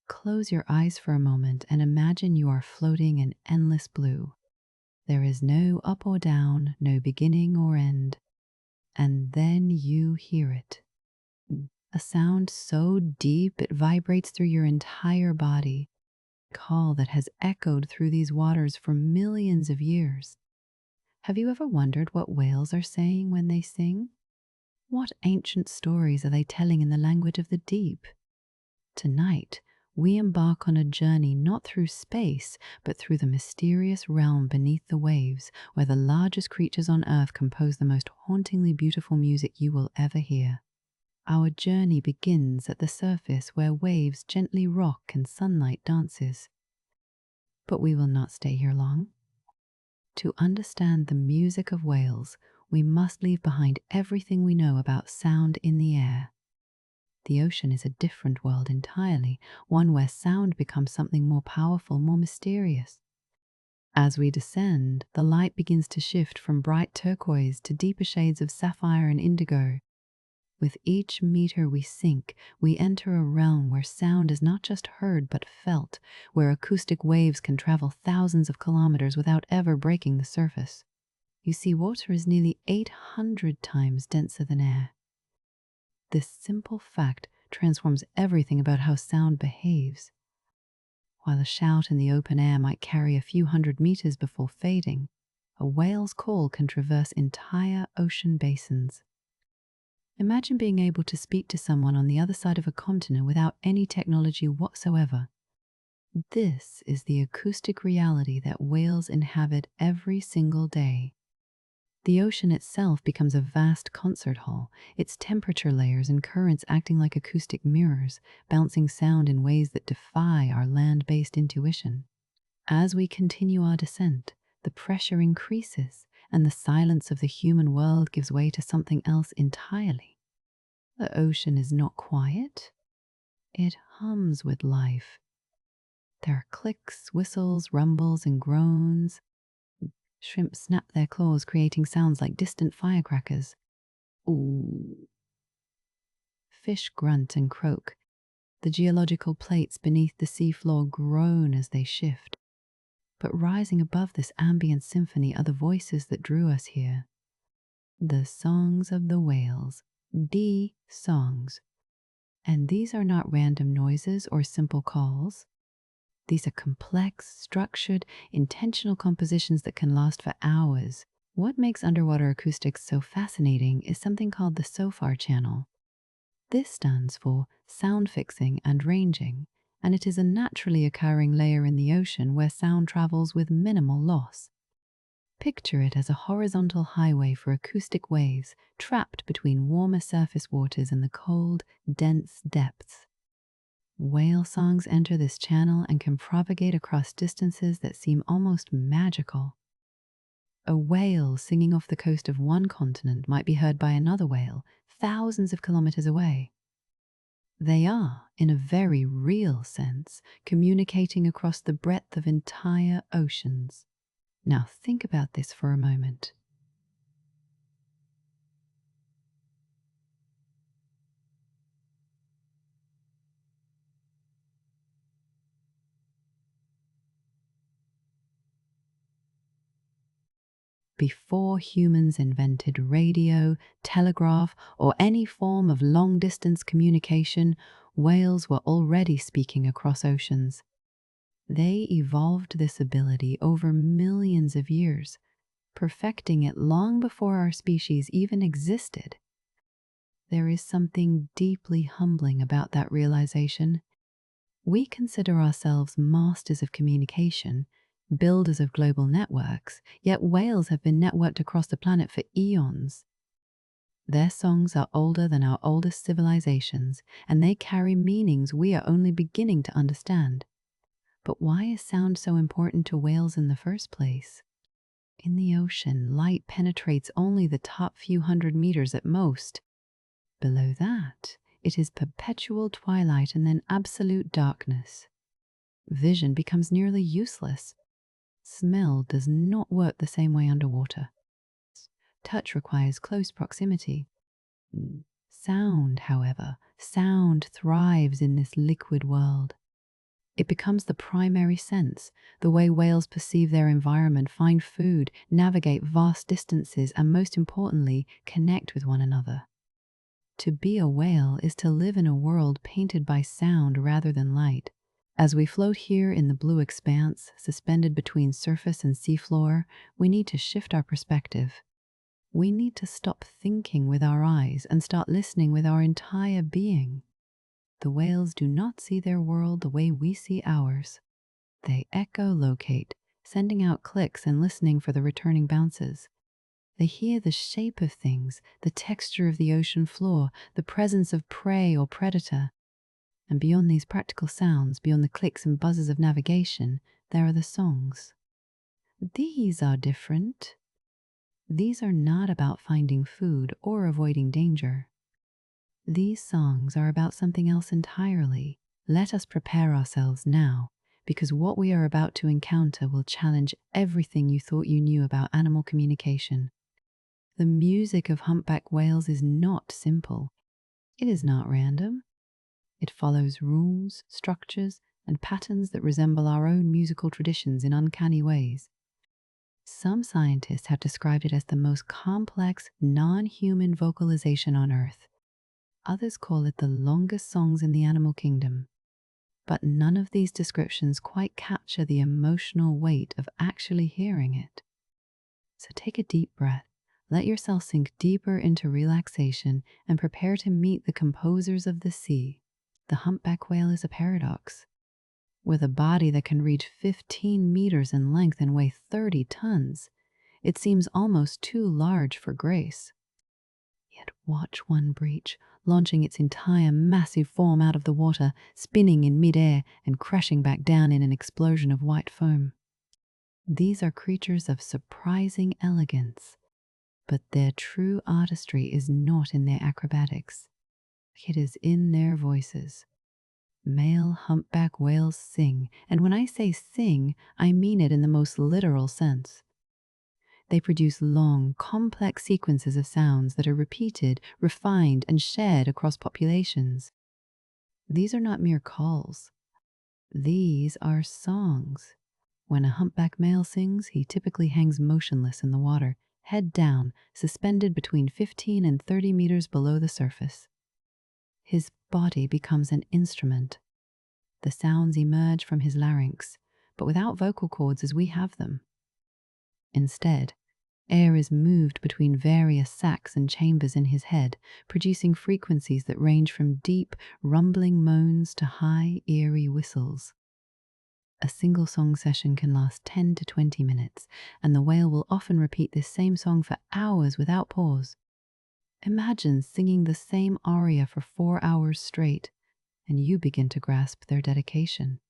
Close your eyes for a moment and imagine you are floating in endless blue. There is no up or down, no beginning or end. And then you hear it. A sound so deep it vibrates through your entire body. A call that has echoed through these waters for millions of years. Have you ever wondered what whales are saying when they sing? What ancient stories are they telling in the language of the deep? Tonight, we embark on a journey not through space, but through the mysterious realm beneath the waves, where the largest creatures on Earth compose the most hauntingly beautiful music you will ever hear. Our journey begins at the surface where waves gently rock and sunlight dances. But we will not stay here long. To understand the music of whales, we must leave behind everything we know about sound in the air. The ocean is a different world entirely, one where sound becomes something more powerful, more mysterious. As we descend, the light begins to shift from bright turquoise to deeper shades of sapphire and indigo. With each meter we sink, we enter a realm where sound is not just heard but felt, where acoustic waves can travel thousands of kilometers without ever breaking the surface. You see, water is nearly 800 times denser than air. This simple fact transforms everything about how sound behaves. While a shout in the open air might carry a few hundred meters before fading, a whale's call can traverse entire ocean basins. Imagine being able to speak to someone on the other side of a continent without any technology whatsoever. This is the acoustic reality that whales inhabit every single day. The ocean itself becomes a vast concert hall, its temperature layers and currents acting like acoustic mirrors, bouncing sound in ways that defy our land-based intuition. As we continue our descent, the pressure increases, and the silence of the human world gives way to something else entirely. The ocean is not quiet. It hums with life. There are clicks, whistles, rumbles, and groans. Shrimp snap their claws, creating sounds like distant firecrackers. Ooh. Fish grunt and croak. The geological plates beneath the seafloor groan as they shift. But rising above this ambient symphony are the voices that drew us here. The songs of the whales. The songs. And these are not random noises or simple calls. These are complex, structured, intentional compositions that can last for hours. What makes underwater acoustics so fascinating is something called the SOFAR channel. This stands for sound fixing and ranging, and it is a naturally occurring layer in the ocean where sound travels with minimal loss. Picture it as a horizontal highway for acoustic waves trapped between warmer surface waters and the cold, dense depths. Whale songs enter this channel and can propagate across distances that seem almost magical. A whale singing off the coast of one continent might be heard by another whale thousands of kilometers away. They are, in a very real sense, communicating across the breadth of entire oceans. Now think about this for a moment. Before humans invented radio, telegraph, or any form of long-distance communication, whales were already speaking across oceans. They evolved this ability over millions of years, perfecting it long before our species even existed. There is something deeply humbling about that realization. We consider ourselves masters of communication, builders of global networks, yet whales have been networked across the planet for eons. Their songs are older than our oldest civilizations, and they carry meanings we are only beginning to understand. But why is sound so important to whales in the first place? In the ocean, light penetrates only the top few hundred meters at most. Below that, it is perpetual twilight and then absolute darkness. Vision becomes nearly useless. Smell does not work the same way underwater. Touch requires close proximity. Sound, however, sound thrives in this liquid world. It becomes the primary sense, the way whales perceive their environment, find food, navigate vast distances, and most importantly, connect with one another. To be a whale is to live in a world painted by sound rather than light. As we float here in the blue expanse, suspended between surface and seafloor, we need to shift our perspective. We need to stop thinking with our eyes and start listening with our entire being. The whales do not see their world the way we see ours. They echolocate, sending out clicks and listening for the returning bounces. They hear the shape of things, the texture of the ocean floor, the presence of prey or predator. And beyond these practical sounds, beyond the clicks and buzzes of navigation, there are the songs. These are different. These are not about finding food or avoiding danger. These songs are about something else entirely. Let us prepare ourselves now, because what we are about to encounter will challenge everything you thought you knew about animal communication. The music of humpback whales is not simple. It is not random. It follows rules, structures, and patterns that resemble our own musical traditions in uncanny ways. Some scientists have described it as the most complex, non-human vocalization on Earth. Others call it the longest songs in the animal kingdom. But none of these descriptions quite capture the emotional weight of actually hearing it. So take a deep breath. Let yourself sink deeper into relaxation and prepare to meet the composers of the sea. The humpback whale is a paradox. With a body that can reach 15 meters in length and weigh 30 tons, it seems almost too large for grace. Yet watch one breach, launching its entire massive form out of the water, spinning in midair and crashing back down in an explosion of white foam. These are creatures of surprising elegance, but their true artistry is not in their acrobatics. It is in their voices. Male humpback whales sing, and when I say sing, I mean it in the most literal sense. They produce long, complex sequences of sounds that are repeated, refined, and shared across populations. These are not mere calls. These are songs. When a humpback male sings, he typically hangs motionless in the water, head down, suspended between 15 and 30 meters below the surface. His body becomes an instrument. The sounds emerge from his larynx, but without vocal cords as we have them. Instead, air is moved between various sacs and chambers in his head, producing frequencies that range from deep, rumbling moans to high, eerie whistles. A single song session can last 10 to 20 minutes, and the whale will often repeat this same song for hours without pause. Imagine singing the same aria for 4 hours straight, and you begin to grasp their dedication.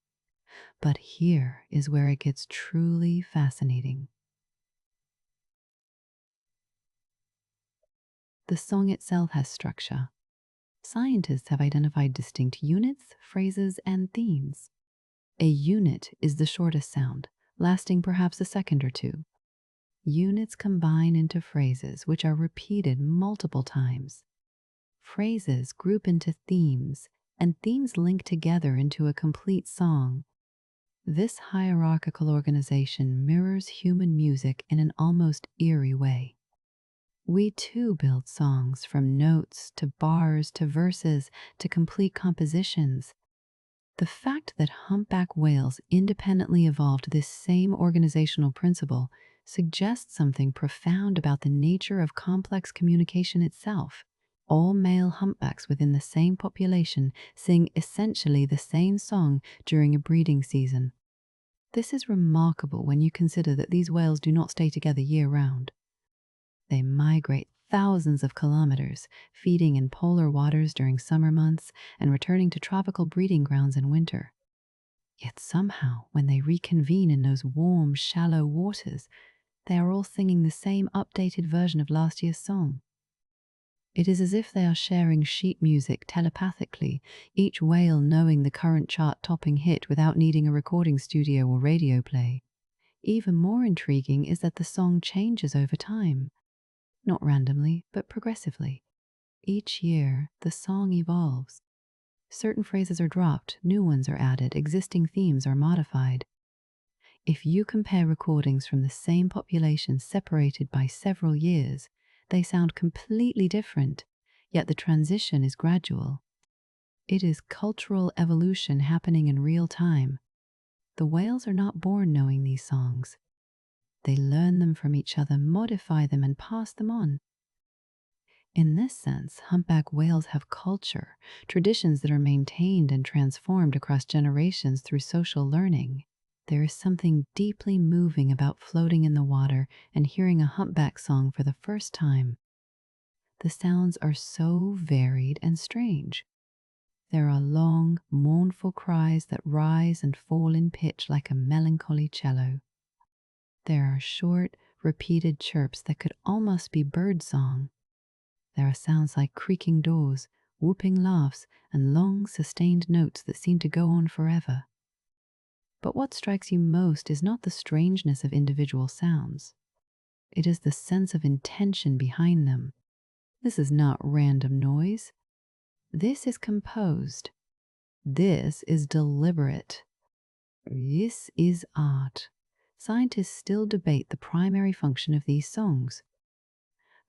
But here is where it gets truly fascinating. The song itself has structure. Scientists have identified distinct units, phrases, and themes. A unit is the shortest sound, lasting perhaps a second or two. Units combine into phrases, which are repeated multiple times. Phrases group into themes, and themes link together into a complete song. This hierarchical organization mirrors human music in an almost eerie way. We too build songs, from notes to bars to verses to complete compositions. The fact that humpback whales independently evolved this same organizational principle suggests something profound about the nature of complex communication itself. All male humpbacks within the same population sing essentially the same song during a breeding season. This is remarkable when you consider that these whales do not stay together year-round. They migrate thousands of kilometers, feeding in polar waters during summer months and returning to tropical breeding grounds in winter. Yet somehow, when they reconvene in those warm, shallow waters, they are all singing the same updated version of last year's song. It is as if they are sharing sheet music telepathically, each whale knowing the current chart-topping hit without needing a recording studio or radio play. Even more intriguing is that the song changes over time. Not randomly, but progressively. Each year, the song evolves. Certain phrases are dropped, new ones are added, existing themes are modified. If you compare recordings from the same population separated by several years, they sound completely different, yet the transition is gradual. It is cultural evolution happening in real time. The whales are not born knowing these songs. They learn them from each other, modify them, and pass them on. In this sense, humpback whales have culture, traditions that are maintained and transformed across generations through social learning. There is something deeply moving about floating in the water and hearing a humpback song for the first time. The sounds are so varied and strange. There are long, mournful cries that rise and fall in pitch like a melancholy cello. There are short, repeated chirps that could almost be bird song. There are sounds like creaking doors, whooping laughs, and long, sustained notes that seem to go on forever. But what strikes you most is not the strangeness of individual sounds. It is the sense of intention behind them. This is not random noise. This is composed. This is deliberate. This is art. Scientists still debate the primary function of these songs.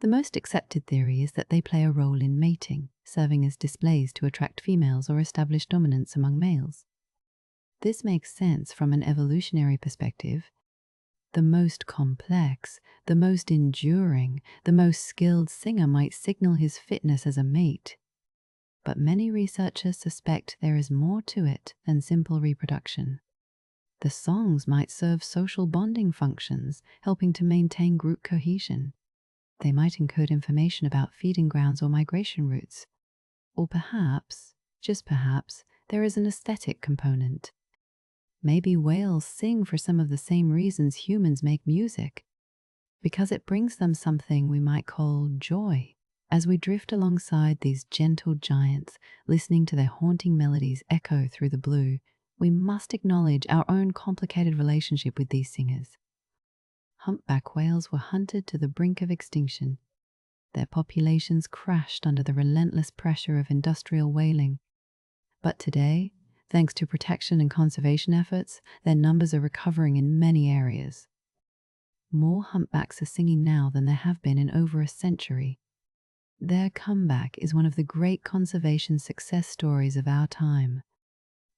The most accepted theory is that they play a role in mating, serving as displays to attract females or establish dominance among males. This makes sense from an evolutionary perspective. The most complex, the most enduring, the most skilled singer might signal his fitness as a mate. But many researchers suspect there is more to it than simple reproduction. The songs might serve social bonding functions, helping to maintain group cohesion. They might encode information about feeding grounds or migration routes. Or perhaps, just perhaps, there is an aesthetic component. Maybe whales sing for some of the same reasons humans make music, because it brings them something we might call joy. As we drift alongside these gentle giants, listening to their haunting melodies echo through the blue, we must acknowledge our own complicated relationship with these singers. Humpback whales were hunted to the brink of extinction. Their populations crashed under the relentless pressure of industrial whaling. But today, thanks to protection and conservation efforts, their numbers are recovering in many areas. More humpbacks are singing now than there have been in over a century. Their comeback is one of the great conservation success stories of our time.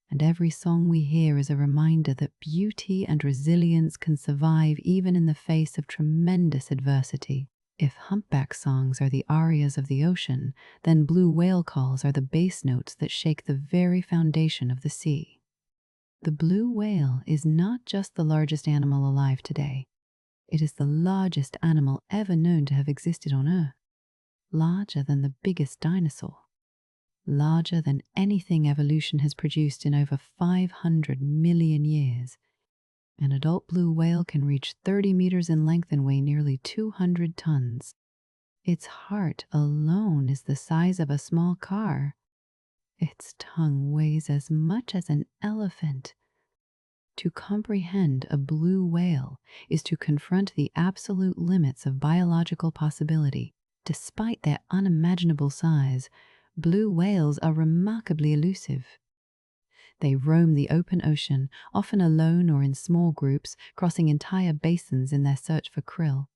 And every song we hear is a reminder that beauty and resilience can survive even in the face of tremendous adversity. If humpback songs are the arias of the ocean, then blue whale calls are the bass notes that shake the very foundation of the sea. The blue whale is not just the largest animal alive today. It is the largest animal ever known to have existed on Earth. Larger than the biggest dinosaur. Larger than anything evolution has produced in over 500 million years. An adult blue whale can reach 30 meters in length and weigh nearly 200 tons. Its heart alone is the size of a small car. Its tongue weighs as much as an elephant. To comprehend a blue whale is to confront the absolute limits of biological possibility. Despite their unimaginable size, blue whales are remarkably elusive. They roam the open ocean, often alone or in small groups, crossing entire basins in their search for krill.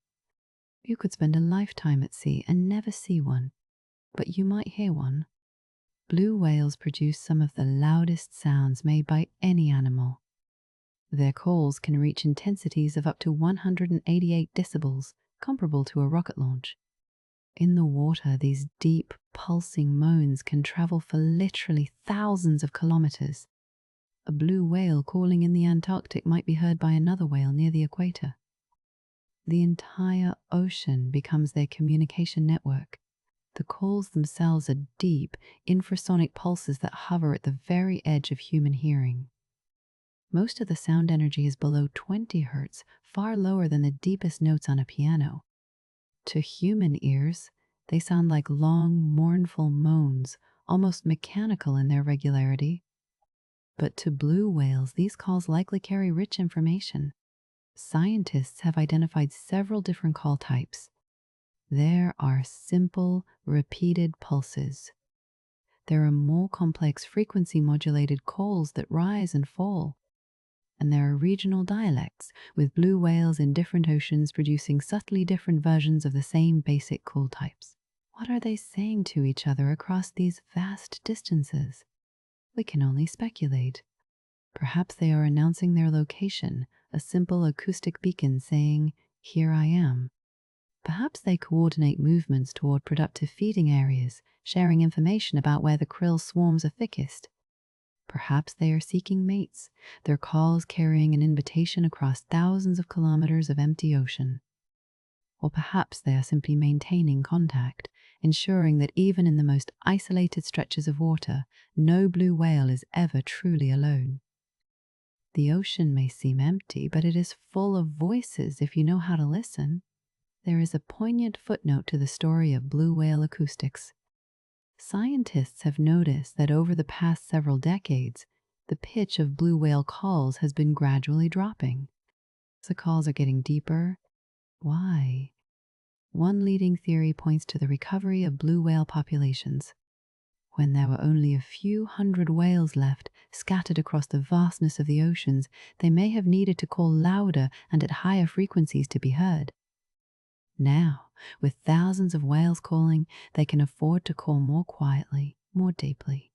You could spend a lifetime at sea and never see one, but you might hear one. Blue whales produce some of the loudest sounds made by any animal. Their calls can reach intensities of up to 188 decibels, comparable to a rocket launch. In the water, these deep, pulsing moans can travel for literally thousands of kilometers. A blue whale calling in the Antarctic might be heard by another whale near the equator. The entire ocean becomes their communication network. The calls themselves are deep, infrasonic pulses that hover at the very edge of human hearing. Most of the sound energy is below 20 hertz, far lower than the deepest notes on a piano. To human ears, they sound like long, mournful moans, almost mechanical in their regularity. But to blue whales, these calls likely carry rich information. Scientists have identified several different call types. There are simple, repeated pulses. There are more complex frequency modulated calls that rise and fall. And there are regional dialects, with blue whales in different oceans producing subtly different versions of the same basic call types. What are they saying to each other across these vast distances? We can only speculate. Perhaps they are announcing their location, a simple acoustic beacon saying, "Here I am." Perhaps they coordinate movements toward productive feeding areas, sharing information about where the krill swarms are thickest. Perhaps they are seeking mates, their calls carrying an invitation across thousands of kilometers of empty ocean. Or perhaps they are simply maintaining contact, ensuring that even in the most isolated stretches of water, no blue whale is ever truly alone. The ocean may seem empty, but it is full of voices if you know how to listen. There is a poignant footnote to the story of blue whale acoustics. Scientists have noticed that over the past several decades, the pitch of blue whale calls has been gradually dropping. The calls are getting deeper. Why? One leading theory points to the recovery of blue whale populations. When there were only a few hundred whales left, scattered across the vastness of the oceans, they may have needed to call louder and at higher frequencies to be heard. Now, with thousands of whales calling, they can afford to call more quietly, more deeply.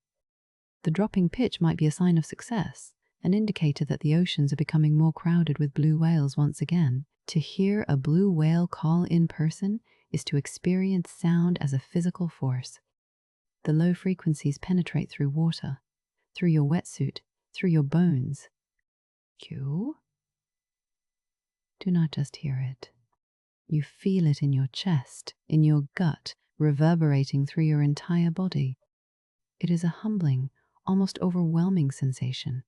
The dropping pitch might be a sign of success, an indicator that the oceans are becoming more crowded with blue whales once again. To hear a blue whale call in person is to experience sound as a physical force. The low frequencies penetrate through water, through your wetsuit, through your bones. You do not just hear it. You feel it in your chest, in your gut, reverberating through your entire body. It is a humbling, almost overwhelming sensation.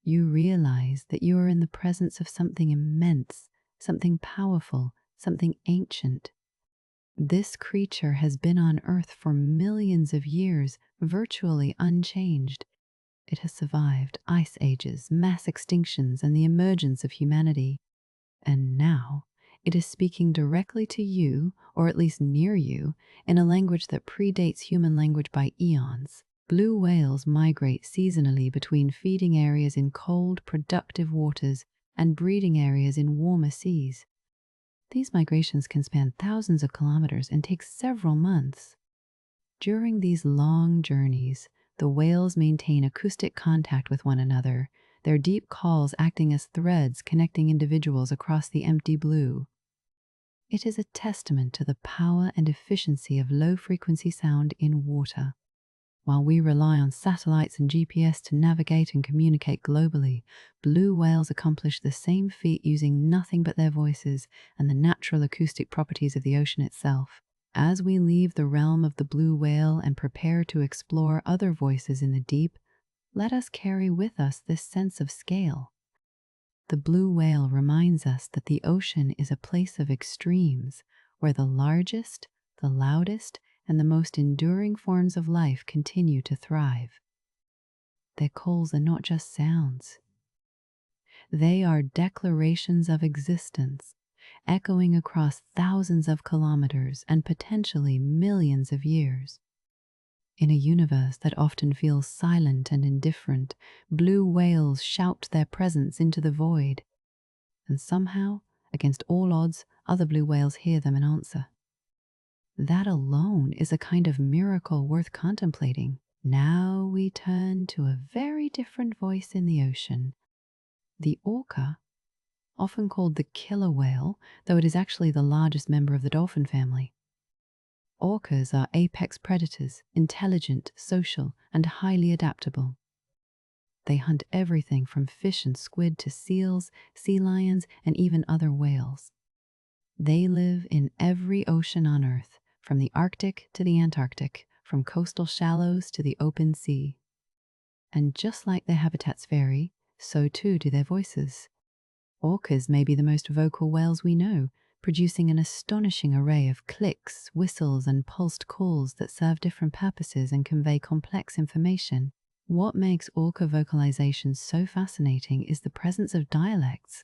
You realize that you are in the presence of something immense, something powerful, something ancient. This creature has been on Earth for millions of years, virtually unchanged. It has survived ice ages, mass extinctions, and the emergence of humanity. And now, it is speaking directly to you, or at least near you, in a language that predates human language by eons. Blue whales migrate seasonally between feeding areas in cold, productive waters and breeding areas in warmer seas. These migrations can span thousands of kilometers and take several months. During these long journeys, the whales maintain acoustic contact with one another, their deep calls acting as threads connecting individuals across the empty blue. It is a testament to the power and efficiency of low-frequency sound in water. While we rely on satellites and GPS to navigate and communicate globally, blue whales accomplish the same feat using nothing but their voices and the natural acoustic properties of the ocean itself. As we leave the realm of the blue whale and prepare to explore other voices in the deep, let us carry with us this sense of scale. The blue whale reminds us that the ocean is a place of extremes, where the largest, the loudest, and the most enduring forms of life continue to thrive. Their calls are not just sounds. They are declarations of existence, echoing across thousands of kilometers and potentially millions of years. In a universe that often feels silent and indifferent, blue whales shout their presence into the void. And somehow, against all odds, other blue whales hear them and answer. That alone is a kind of miracle worth contemplating. Now we turn to a very different voice in the ocean. The orca, often called the killer whale, though it is actually the largest member of the dolphin family. Orcas are apex predators, intelligent, social, and highly adaptable. They hunt everything from fish and squid to seals, sea lions, and even other whales. They live in every ocean on Earth, from the Arctic to the Antarctic, from coastal shallows to the open sea. And just like their habitats vary, so too do their voices. Orcas may be the most vocal whales we know, producing an astonishing array of clicks, whistles, and pulsed calls that serve different purposes and convey complex information. What makes orca vocalization so fascinating is the presence of dialects.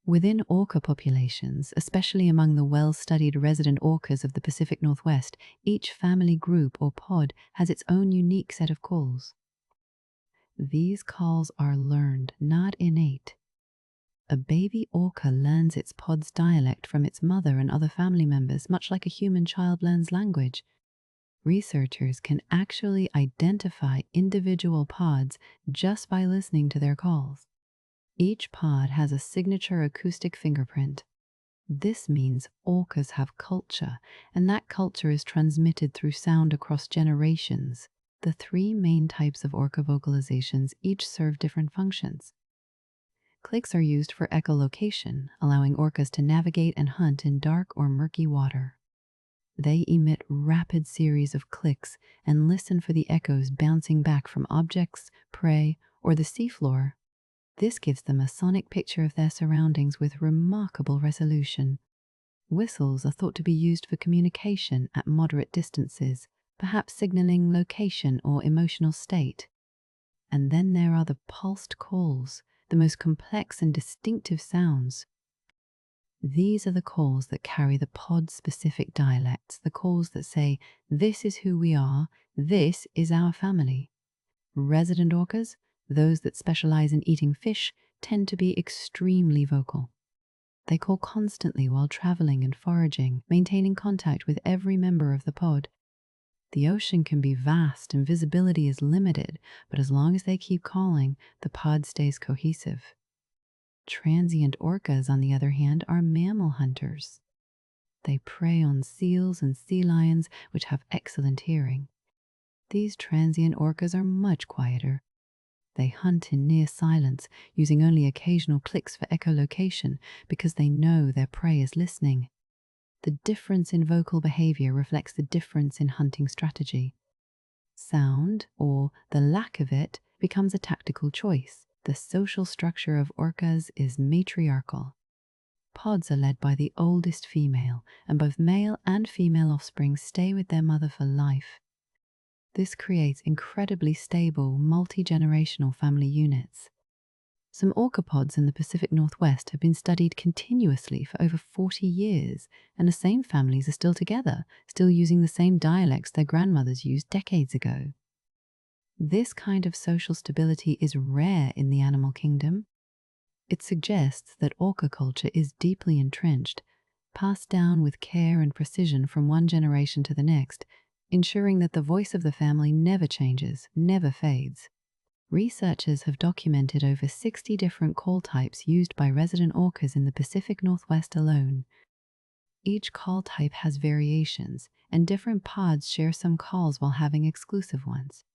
Within orca populations, especially among the well-studied resident orcas of the Pacific Northwest, each family group or pod has its own unique set of calls. These calls are learned, not innate. A baby orca learns its pod's dialect from its mother and other family members, much like a human child learns language. Researchers can actually identify individual pods just by listening to their calls. Each pod has a signature acoustic fingerprint. This means orcas have culture, and that culture is transmitted through sound across generations. The three main types of orca vocalizations each serve different functions. Clicks are used for echolocation, allowing orcas to navigate and hunt in dark or murky water. They emit rapid series of clicks and listen for the echoes bouncing back from objects, prey, or the seafloor. This gives them a sonic picture of their surroundings with remarkable resolution. Whistles are thought to be used for communication at moderate distances, perhaps signaling location or emotional state. And then there are the pulsed calls, the most complex and distinctive sounds. These are the calls that carry the pod-specific dialects, the calls that say, "This is who we are, this is our family." Resident orcas, those that specialize in eating fish, tend to be extremely vocal. They call constantly while traveling and foraging, maintaining contact with every member of the pod. The ocean can be vast and visibility is limited, but as long as they keep calling, the pod stays cohesive. Transient orcas, on the other hand, are mammal hunters. They prey on seals and sea lions, which have excellent hearing. These transient orcas are much quieter. They hunt in near silence, using only occasional clicks for echolocation because they know their prey is listening. The difference in vocal behavior reflects the difference in hunting strategy. Sound, or the lack of it, becomes a tactical choice. The social structure of orcas is matriarchal. Pods are led by the oldest female, and both male and female offspring stay with their mother for life. This creates incredibly stable, multi-generational family units. Some orca pods in the Pacific Northwest have been studied continuously for over 40 years, and the same families are still together, still using the same dialects their grandmothers used decades ago. This kind of social stability is rare in the animal kingdom. It suggests that orca culture is deeply entrenched, passed down with care and precision from one generation to the next, ensuring that the voice of the family never changes, never fades. Researchers have documented over 60 different call types used by resident orcas in the Pacific Northwest alone. Each call type has variations, and different pods share some calls while having exclusive ones.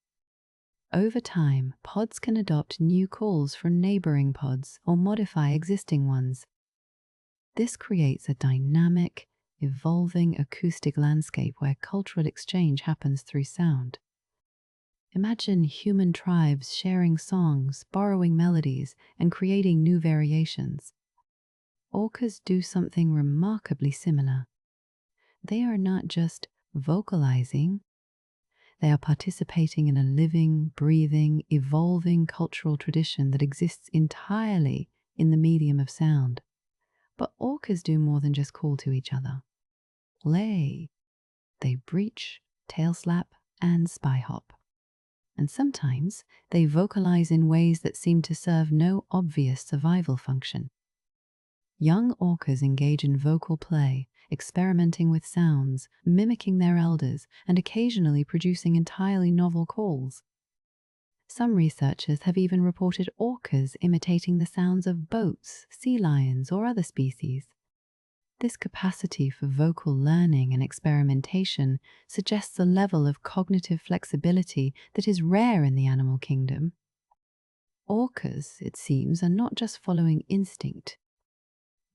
Over time, pods can adopt new calls from neighboring pods or modify existing ones. This creates a dynamic, evolving acoustic landscape where cultural exchange happens through sound. Imagine human tribes sharing songs, borrowing melodies, and creating new variations. Orcas do something remarkably similar. They are not just vocalizing, they are participating in a living, breathing, evolving cultural tradition that exists entirely in the medium of sound. But orcas do more than just call to each other. They breach, tail slap, and spy hop. And sometimes they vocalize in ways that seem to serve no obvious survival function. Young orcas engage in vocal play, experimenting with sounds, mimicking their elders, and occasionally producing entirely novel calls. Some researchers have even reported orcas imitating the sounds of boats, sea lions, or other species. This capacity for vocal learning and experimentation suggests a level of cognitive flexibility that is rare in the animal kingdom. Orcas, it seems, are not just following instinct.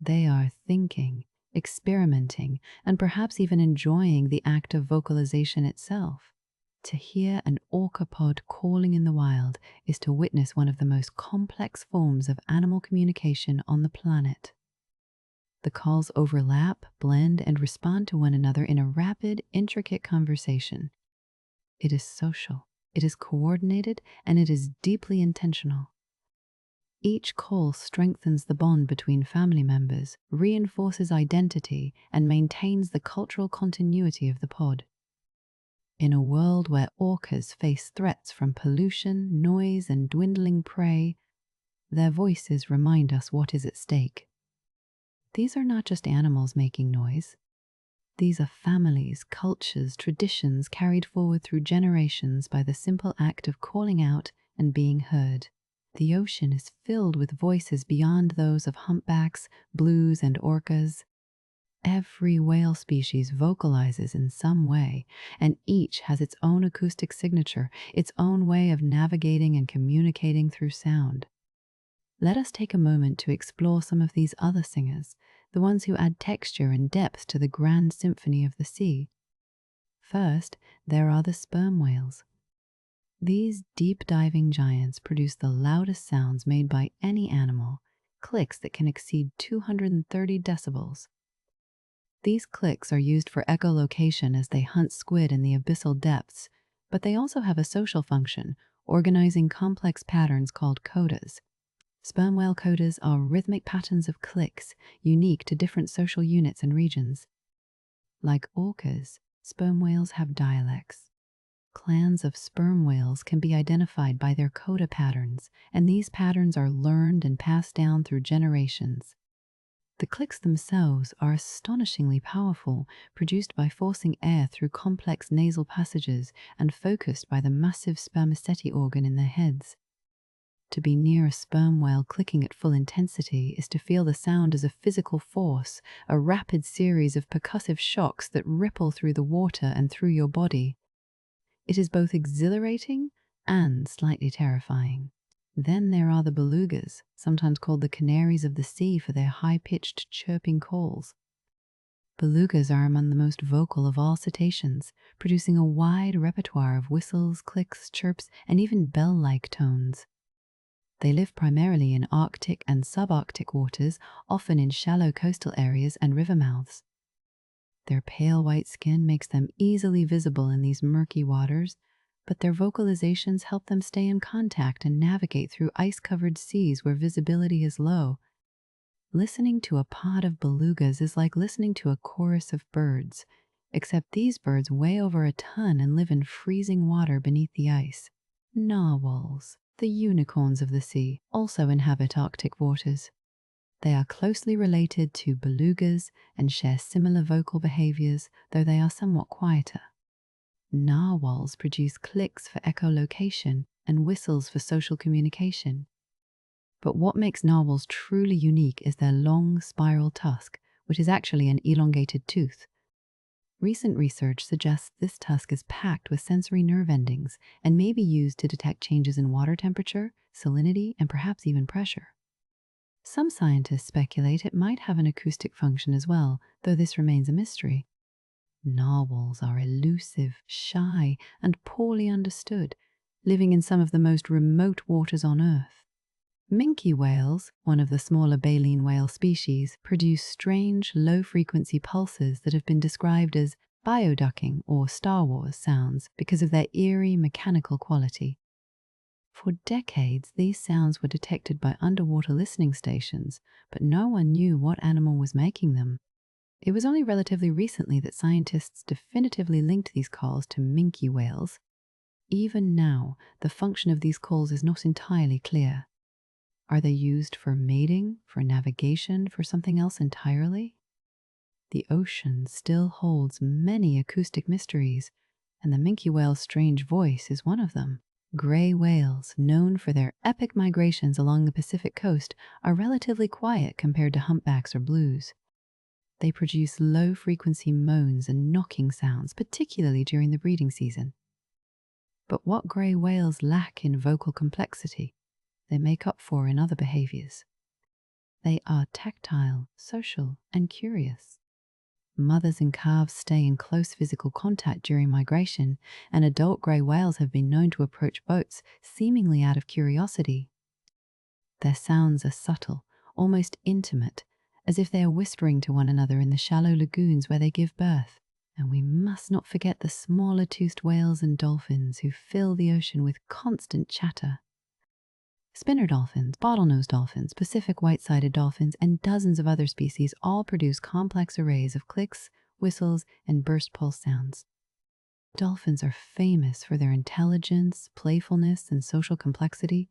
They are thinking, experimenting, and perhaps even enjoying the act of vocalization itself. To hear an orca pod calling in the wild is to witness one of the most complex forms of animal communication on the planet. The calls overlap, blend, and respond to one another in a rapid, intricate conversation. It is social, it is coordinated, and it is deeply intentional. Each call strengthens the bond between family members, reinforces identity, and maintains the cultural continuity of the pod. In a world where orcas face threats from pollution, noise, and dwindling prey, their voices remind us what is at stake. These are not just animals making noise. These are families, cultures, traditions carried forward through generations by the simple act of calling out and being heard. The ocean is filled with voices beyond those of humpbacks, blues, and orcas. Every whale species vocalizes in some way, and each has its own acoustic signature, its own way of navigating and communicating through sound. Let us take a moment to explore some of these other singers, the ones who add texture and depth to the grand symphony of the sea. First, there are the sperm whales. These deep-diving giants produce the loudest sounds made by any animal, clicks that can exceed 230 decibels. These clicks are used for echolocation as they hunt squid in the abyssal depths, but they also have a social function, organizing complex patterns called codas. Sperm whale codas are rhythmic patterns of clicks, unique to different social units and regions. Like orcas, sperm whales have dialects. Clans of sperm whales can be identified by their coda patterns, and these patterns are learned and passed down through generations. The clicks themselves are astonishingly powerful, produced by forcing air through complex nasal passages and focused by the massive spermaceti organ in their heads. To be near a sperm whale clicking at full intensity is to feel the sound as a physical force, a rapid series of percussive shocks that ripple through the water and through your body. It is both exhilarating and slightly terrifying. Then there are the belugas, sometimes called the canaries of the sea for their high-pitched chirping calls. Belugas are among the most vocal of all cetaceans, producing a wide repertoire of whistles, clicks, chirps, and even bell-like tones. They live primarily in Arctic and subarctic waters, often in shallow coastal areas and river mouths. Their pale white skin makes them easily visible in these murky waters, but their vocalizations help them stay in contact and navigate through ice-covered seas where visibility is low. Listening to a pod of belugas is like listening to a chorus of birds, except these birds weigh over a ton and live in freezing water beneath the ice. Narwhals, the unicorns of the sea, also inhabit Arctic waters. They are closely related to belugas and share similar vocal behaviors, though they are somewhat quieter. Narwhals produce clicks for echolocation and whistles for social communication. But what makes narwhals truly unique is their long spiral tusk, which is actually an elongated tooth. Recent research suggests this tusk is packed with sensory nerve endings and may be used to detect changes in water temperature, salinity, and perhaps even pressure. Some scientists speculate it might have an acoustic function as well, though this remains a mystery. Narwhals are elusive, shy, and poorly understood, living in some of the most remote waters on Earth. Minke whales, one of the smaller baleen whale species, produce strange, low-frequency pulses that have been described as bioducking or Star Wars sounds because of their eerie, mechanical quality. For decades, these sounds were detected by underwater listening stations, but no one knew what animal was making them. It was only relatively recently that scientists definitively linked these calls to minke whales. Even now, the function of these calls is not entirely clear. Are they used for mating, for navigation, for something else entirely? The ocean still holds many acoustic mysteries, and the minke whale's strange voice is one of them. Gray whales, known for their epic migrations along the Pacific coast, are relatively quiet compared to humpbacks or blues. They produce low-frequency moans and knocking sounds, particularly during the breeding season. But what gray whales lack in vocal complexity, they make up for in other behaviors. They are tactile, social, and curious. Mothers and calves stay in close physical contact during migration, and adult grey whales have been known to approach boats, seemingly out of curiosity. Their sounds are subtle, almost intimate, as if they are whispering to one another in the shallow lagoons where they give birth. And we must not forget the smaller toothed whales and dolphins who fill the ocean with constant chatter. Spinner dolphins, bottlenose dolphins, Pacific white-sided dolphins, and dozens of other species all produce complex arrays of clicks, whistles, and burst pulse sounds. Dolphins are famous for their intelligence, playfulness, and social complexity.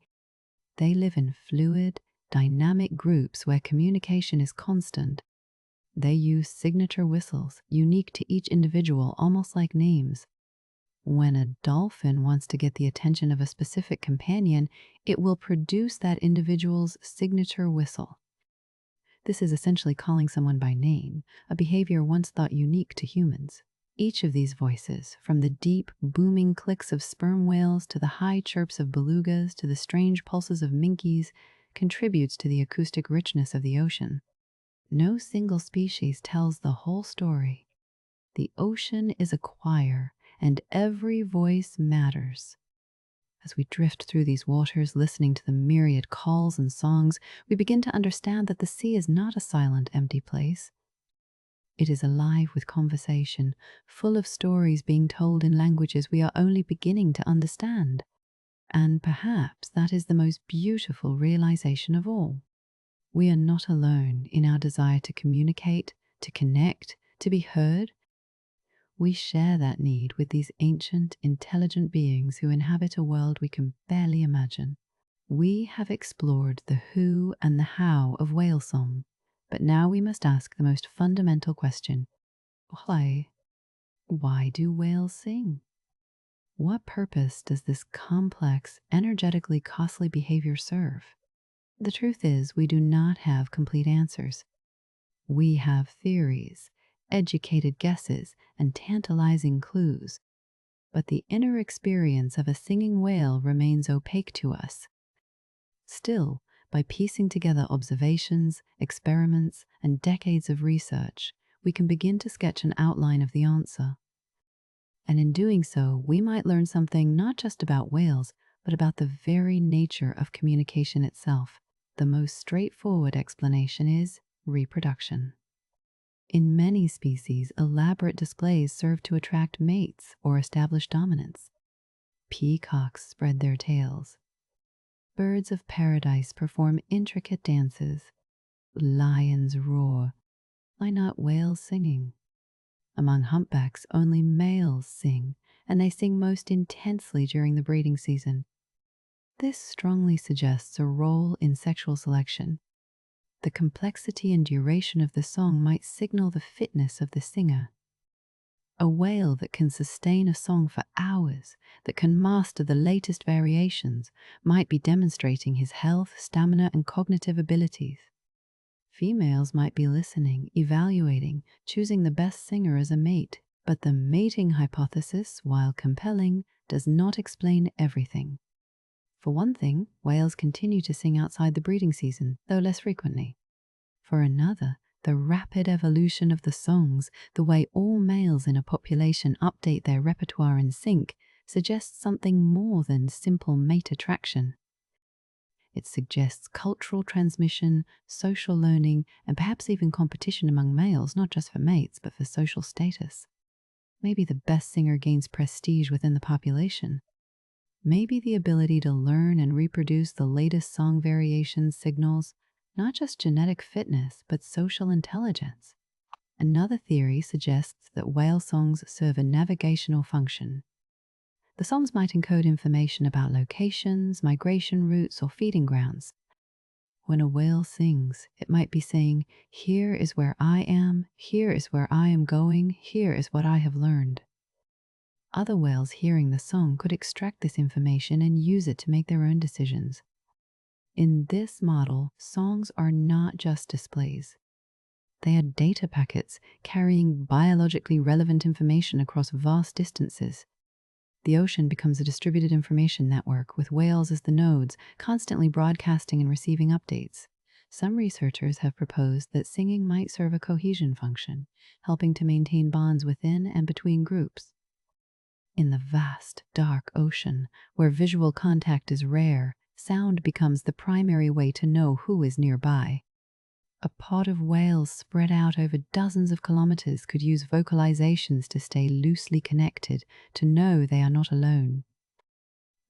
They live in fluid, dynamic groups where communication is constant. They use signature whistles, unique to each individual, almost like names. When a dolphin wants to get the attention of a specific companion, it will produce that individual's signature whistle. This is essentially calling someone by name, a behavior once thought unique to humans. Each of these voices, from the deep, booming clicks of sperm whales to the high chirps of belugas to the strange pulses of minkies, contributes to the acoustic richness of the ocean. No single species tells the whole story. The ocean is a choir, and every voice matters. As we drift through these waters, listening to the myriad calls and songs, we begin to understand that the sea is not a silent, empty place. It is alive with conversation, full of stories being told in languages we are only beginning to understand. And perhaps that is the most beautiful realization of all. We are not alone in our desire to communicate, to connect, to be heard. We share that need with these ancient, intelligent beings who inhabit a world we can barely imagine. We have explored the who and the how of whale song, but now we must ask the most fundamental question. Why? Why do whales sing? What purpose does this complex, energetically costly behavior serve? The truth is, we do not have complete answers. We have theories, educated guesses, and tantalizing clues, but the inner experience of a singing whale remains opaque to us. Still, by piecing together observations, experiments, and decades of research, we can begin to sketch an outline of the answer. And in doing so, we might learn something not just about whales, but about the very nature of communication itself. The most straightforward explanation is reproduction. In many species, elaborate displays serve to attract mates or establish dominance. Peacocks spread their tails. Birds of paradise perform intricate dances. Lions roar. Why not whales singing? Among humpbacks, only males sing, and they sing most intensely during the breeding season. This strongly suggests a role in sexual selection. The complexity and duration of the song might signal the fitness of the singer. A whale that can sustain a song for hours, that can master the latest variations, might be demonstrating his health, stamina, and cognitive abilities. Females might be listening, evaluating, choosing the best singer as a mate, but the mating hypothesis, while compelling, does not explain everything. For one thing, whales continue to sing outside the breeding season, though less frequently. For another, the rapid evolution of the songs, the way all males in a population update their repertoire in sync, suggests something more than simple mate attraction. It suggests cultural transmission, social learning, and perhaps even competition among males, not just for mates, but for social status. Maybe the best singer gains prestige within the population. Maybe the ability to learn and reproduce the latest song variations signals not just genetic fitness, but social intelligence. Another theory suggests that whale songs serve a navigational function. The songs might encode information about locations, migration routes, or feeding grounds. When a whale sings, it might be saying, "Here is where I am, here is where I am going, here is what I have learned." Other whales hearing the song could extract this information and use it to make their own decisions. In this model, songs are not just displays. They are data packets carrying biologically relevant information across vast distances. The ocean becomes a distributed information network with whales as the nodes, constantly broadcasting and receiving updates. Some researchers have proposed that singing might serve a cohesion function, helping to maintain bonds within and between groups. In the vast, dark ocean, where visual contact is rare, sound becomes the primary way to know who is nearby. A pod of whales spread out over dozens of kilometers could use vocalizations to stay loosely connected, to know they are not alone.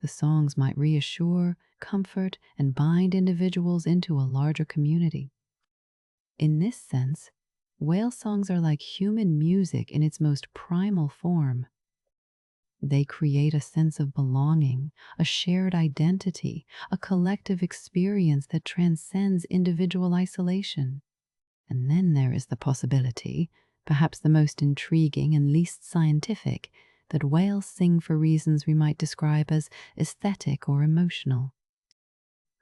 The songs might reassure, comfort, and bind individuals into a larger community. In this sense, whale songs are like human music in its most primal form. They create a sense of belonging, a shared identity, a collective experience that transcends individual isolation. And then there is the possibility, perhaps the most intriguing and least scientific, that whales sing for reasons we might describe as aesthetic or emotional.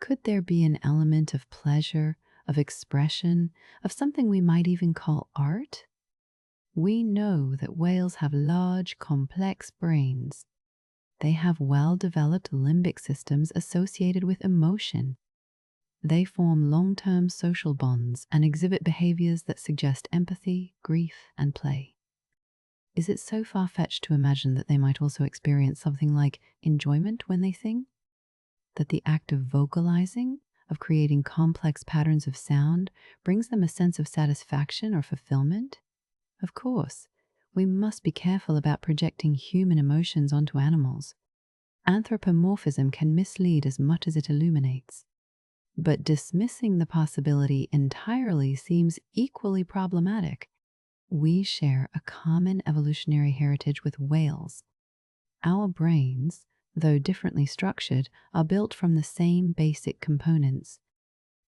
Could there be an element of pleasure, of expression, of something we might even call art? We know that whales have large, complex brains. They have well-developed limbic systems associated with emotion. They form long-term social bonds and exhibit behaviors that suggest empathy, grief, and play. Is it so far-fetched to imagine that they might also experience something like enjoyment when they sing? That the act of vocalizing, of creating complex patterns of sound, brings them a sense of satisfaction or fulfillment? Of course, we must be careful about projecting human emotions onto animals. Anthropomorphism can mislead as much as it illuminates. But dismissing the possibility entirely seems equally problematic. We share a common evolutionary heritage with whales. Our brains, though differently structured, are built from the same basic components.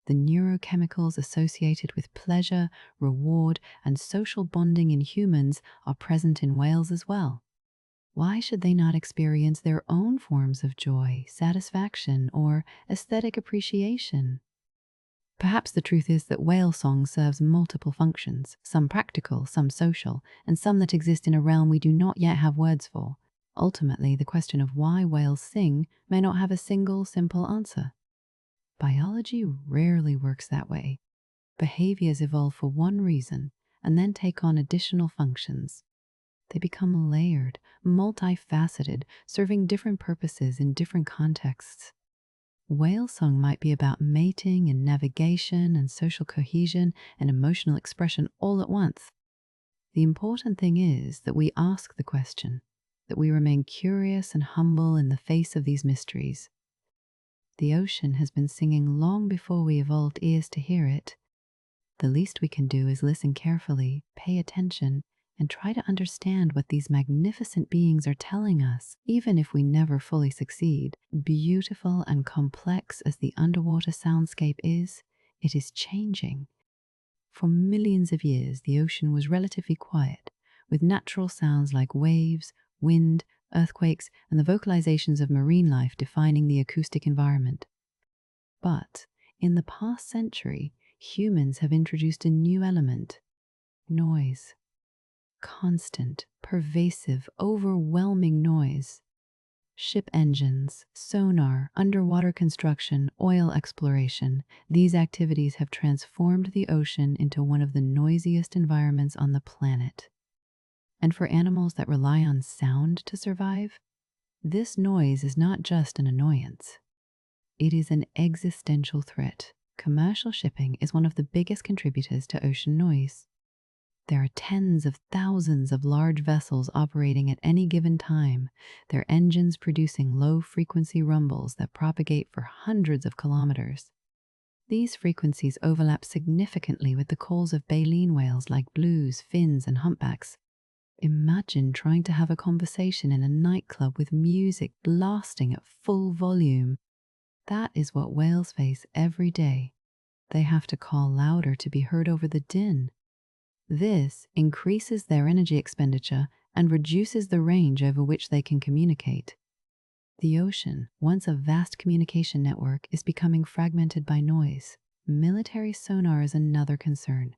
The neurochemicals associated with pleasure, reward, and social bonding in humans are present in whales as well. Why should they not experience their own forms of joy, satisfaction, or aesthetic appreciation? Perhaps the truth is that whale song serves multiple functions, some practical, some social, and some that exist in a realm we do not yet have words for. Ultimately, the question of why whales sing may not have a single, simple answer. Biology rarely works that way. Behaviors evolve for one reason and then take on additional functions. They become layered, multifaceted, serving different purposes in different contexts. Whale song might be about mating and navigation and social cohesion and emotional expression all at once. The important thing is that we ask the question, that we remain curious and humble in the face of these mysteries. The ocean has been singing long before we evolved ears to hear it. The least we can do is listen carefully, pay attention, and try to understand what these magnificent beings are telling us, even if we never fully succeed. Beautiful and complex as the underwater soundscape is, it is changing. For millions of years, the ocean was relatively quiet, with natural sounds like waves, wind, earthquakes, and the vocalizations of marine life defining the acoustic environment. But in the past century, humans have introduced a new element: noise. Constant, pervasive, overwhelming noise. Ship engines, sonar, underwater construction, oil exploration, these activities have transformed the ocean into one of the noisiest environments on the planet. And for animals that rely on sound to survive, this noise is not just an annoyance. It is an existential threat. Commercial shipping is one of the biggest contributors to ocean noise. There are tens of thousands of large vessels operating at any given time, their engines producing low-frequency rumbles that propagate for hundreds of kilometers. These frequencies overlap significantly with the calls of baleen whales like blues, fins, and humpbacks. Imagine trying to have a conversation in a nightclub with music blasting at full volume. That is what whales face every day. They have to call louder to be heard over the din. This increases their energy expenditure and reduces the range over which they can communicate. The ocean, once a vast communication network, is becoming fragmented by noise. Military sonar is another concern.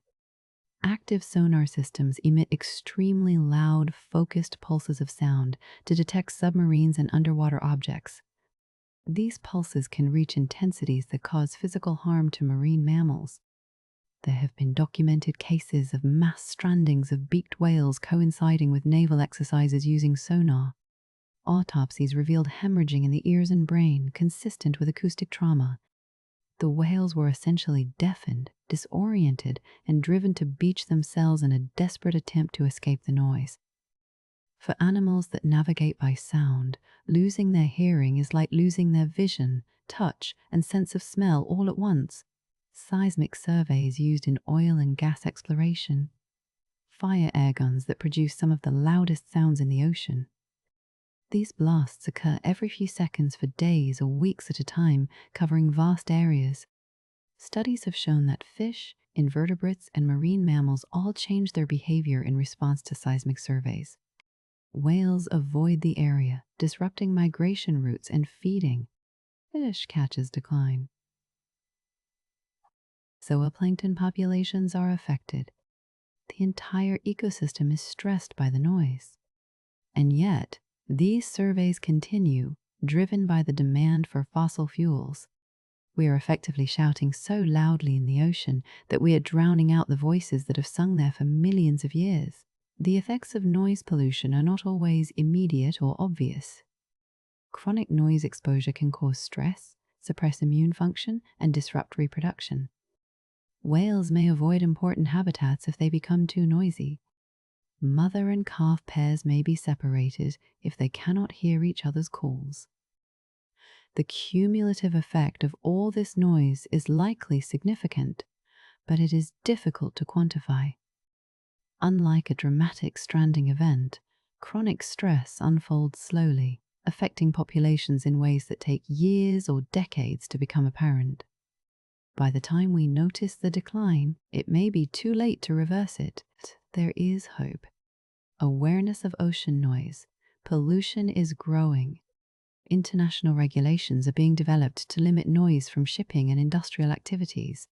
Active sonar systems emit extremely loud, focused pulses of sound to detect submarines and underwater objects. These pulses can reach intensities that cause physical harm to marine mammals. There have been documented cases of mass strandings of beaked whales coinciding with naval exercises using sonar. Autopsies revealed hemorrhaging in the ears and brain, consistent with acoustic trauma. The whales were essentially deafened, disoriented, and driven to beach themselves in a desperate attempt to escape the noise. For animals that navigate by sound, losing their hearing is like losing their vision, touch, and sense of smell all at once. Seismic surveys used in oil and gas exploration. Fire air guns that produce some of the loudest sounds in the ocean. These blasts occur every few seconds for days or weeks at a time, covering vast areas. Studies have shown that fish, invertebrates, and marine mammals all change their behavior in response to seismic surveys. Whales avoid the area, disrupting migration routes and feeding. Fish catches decline. Zooplankton populations are affected. The entire ecosystem is stressed by the noise. And yet, these surveys continue, driven by the demand for fossil fuels. We are effectively shouting so loudly in the ocean that we are drowning out the voices that have sung there for millions of years. The effects of noise pollution are not always immediate or obvious. Chronic noise exposure can cause stress, suppress immune function, and disrupt reproduction. Whales may avoid important habitats if they become too noisy. Mother and calf pairs may be separated if they cannot hear each other's calls. The cumulative effect of all this noise is likely significant, but it is difficult to quantify. Unlike a dramatic stranding event, chronic stress unfolds slowly, affecting populations in ways that take years or decades to become apparent. By the time we notice the decline, it may be too late to reverse it. There is hope. Awareness of ocean noise. Pollution is growing. International regulations are being developed to limit noise from shipping and industrial activities.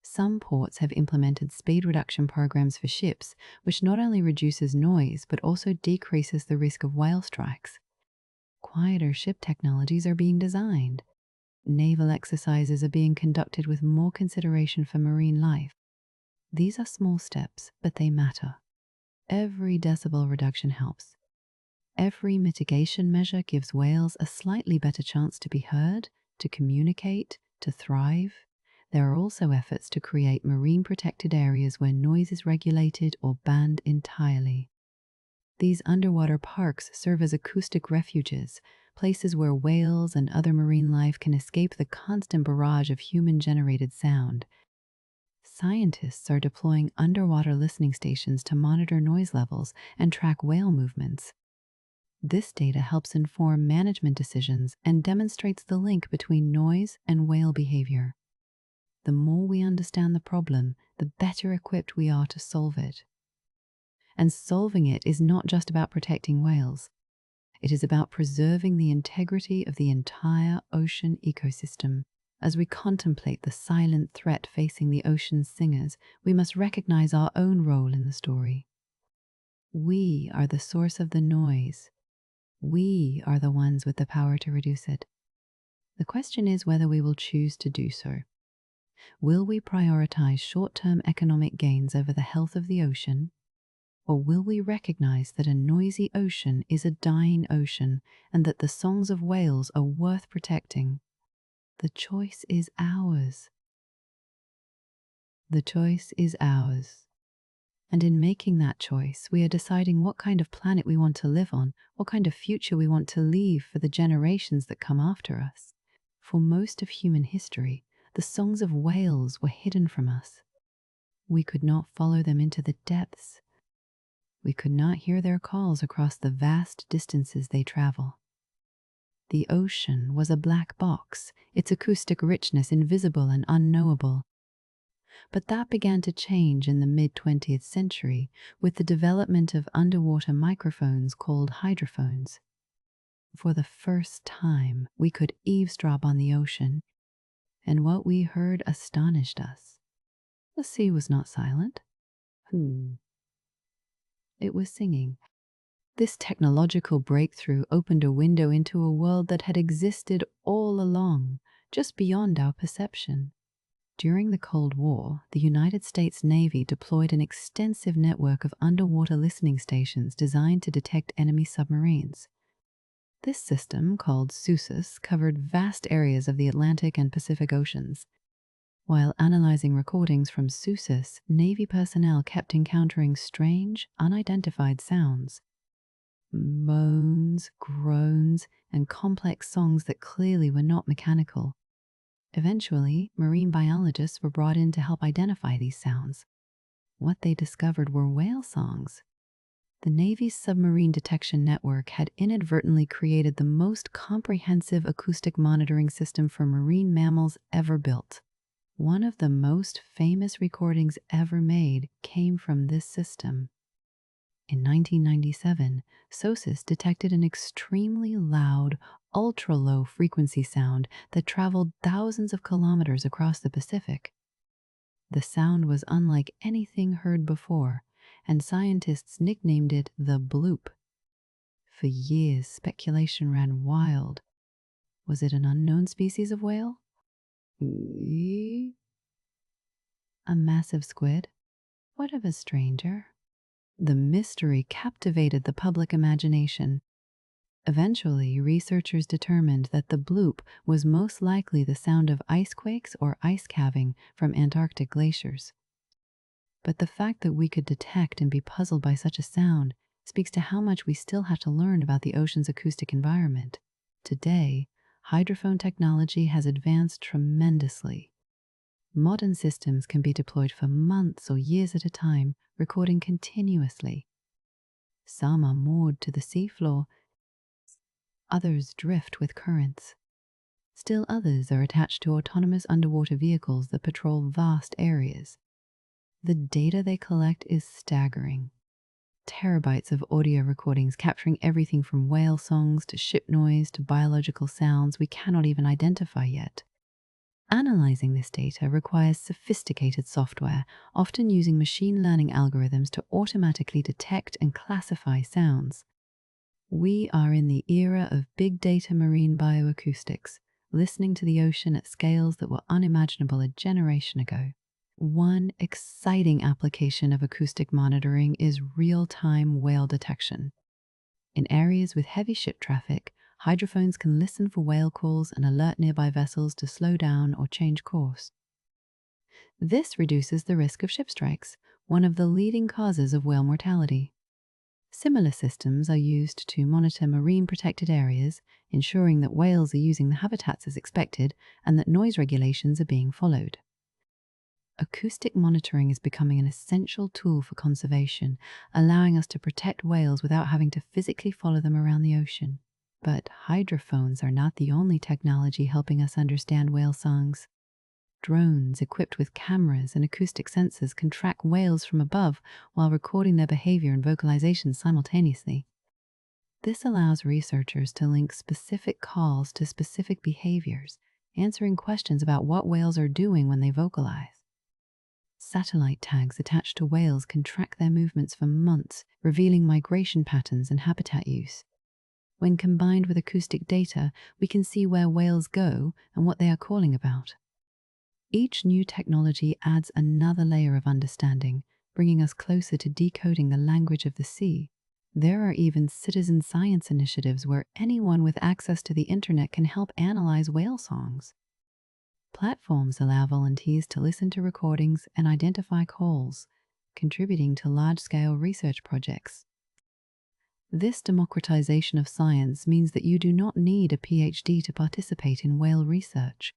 Some ports have implemented speed reduction programs for ships, which not only reduces noise but also decreases the risk of whale strikes. Quieter ship technologies are being designed. Naval exercises are being conducted with more consideration for marine life. These are small steps, but they matter. Every decibel reduction helps. Every mitigation measure gives whales a slightly better chance to be heard, to communicate, to thrive. There are also efforts to create marine protected areas where noise is regulated or banned entirely. These underwater parks serve as acoustic refuges, places where whales and other marine life can escape the constant barrage of human-generated sound. Scientists are deploying underwater listening stations to monitor noise levels and track whale movements. This data helps inform management decisions and demonstrates the link between noise and whale behavior. The more we understand the problem, the better equipped we are to solve it. And solving it is not just about protecting whales. It is about preserving the integrity of the entire ocean ecosystem. As we contemplate the silent threat facing the ocean's singers, we must recognize our own role in the story. We are the source of the noise. We are the ones with the power to reduce it. The question is whether we will choose to do so. Will we prioritize short-term economic gains over the health of the ocean? Or will we recognize that a noisy ocean is a dying ocean and that the songs of whales are worth protecting? The choice is ours. The choice is ours. And in making that choice, we are deciding what kind of planet we want to live on, what kind of future we want to leave for the generations that come after us. For most of human history, the songs of whales were hidden from us. We could not follow them into the depths. We could not hear their calls across the vast distances they travel. The ocean was a black box, its acoustic richness invisible and unknowable. But that began to change in the mid-20th century with the development of underwater microphones called hydrophones. For the first time, we could eavesdrop on the ocean, and what we heard astonished us. The sea was not silent. It was singing. This technological breakthrough opened a window into a world that had existed all along, just beyond our perception. During the Cold War, the United States Navy deployed an extensive network of underwater listening stations designed to detect enemy submarines. This system, called SUSIS, covered vast areas of the Atlantic and Pacific Oceans. While analyzing recordings from SUSIS, Navy personnel kept encountering strange, unidentified sounds. moans, groans, and complex songs that clearly were not mechanical. Eventually, marine biologists were brought in to help identify these sounds. What they discovered were whale songs. The Navy's submarine detection network had inadvertently created the most comprehensive acoustic monitoring system for marine mammals ever built. One of the most famous recordings ever made came from this system. In 1997, SOSUS detected an extremely loud, ultra-low frequency sound that traveled thousands of kilometers across the Pacific. The sound was unlike anything heard before, and scientists nicknamed it the bloop. For years, speculation ran wild. Was it an unknown species of whale? A massive squid? What of a stranger? The mystery captivated the public imagination. Eventually, researchers determined that the bloop was most likely the sound of ice quakes or ice calving from Antarctic glaciers. But the fact that we could detect and be puzzled by such a sound speaks to how much we still have to learn about the ocean's acoustic environment. Today, hydrophone technology has advanced tremendously. Modern systems can be deployed for months or years at a time, recording continuously. Some are moored to the seafloor, others drift with currents. Still others are attached to autonomous underwater vehicles that patrol vast areas. The data they collect is staggering. Terabytes of audio recordings capturing everything from whale songs to ship noise to biological sounds we cannot even identify yet. Analyzing this data requires sophisticated software, often using machine learning algorithms to automatically detect and classify sounds. We are in the era of big data marine bioacoustics, listening to the ocean at scales that were unimaginable a generation ago. One exciting application of acoustic monitoring is real-time whale detection. In areas with heavy ship traffic, hydrophones can listen for whale calls and alert nearby vessels to slow down or change course. This reduces the risk of ship strikes, one of the leading causes of whale mortality. Similar systems are used to monitor marine protected areas, ensuring that whales are using the habitats as expected and that noise regulations are being followed. Acoustic monitoring is becoming an essential tool for conservation, allowing us to protect whales without having to physically follow them around the ocean. But hydrophones are not the only technology helping us understand whale songs. Drones equipped with cameras and acoustic sensors can track whales from above while recording their behavior and vocalizations simultaneously. This allows researchers to link specific calls to specific behaviors, answering questions about what whales are doing when they vocalize. Satellite tags attached to whales can track their movements for months, revealing migration patterns and habitat use. When combined with acoustic data, we can see where whales go and what they are calling about. Each new technology adds another layer of understanding, bringing us closer to decoding the language of the sea. There are even citizen science initiatives where anyone with access to the internet can help analyze whale songs. Platforms allow volunteers to listen to recordings and identify calls, contributing to large-scale research projects. This democratization of science means that you do not need a PhD to participate in whale research.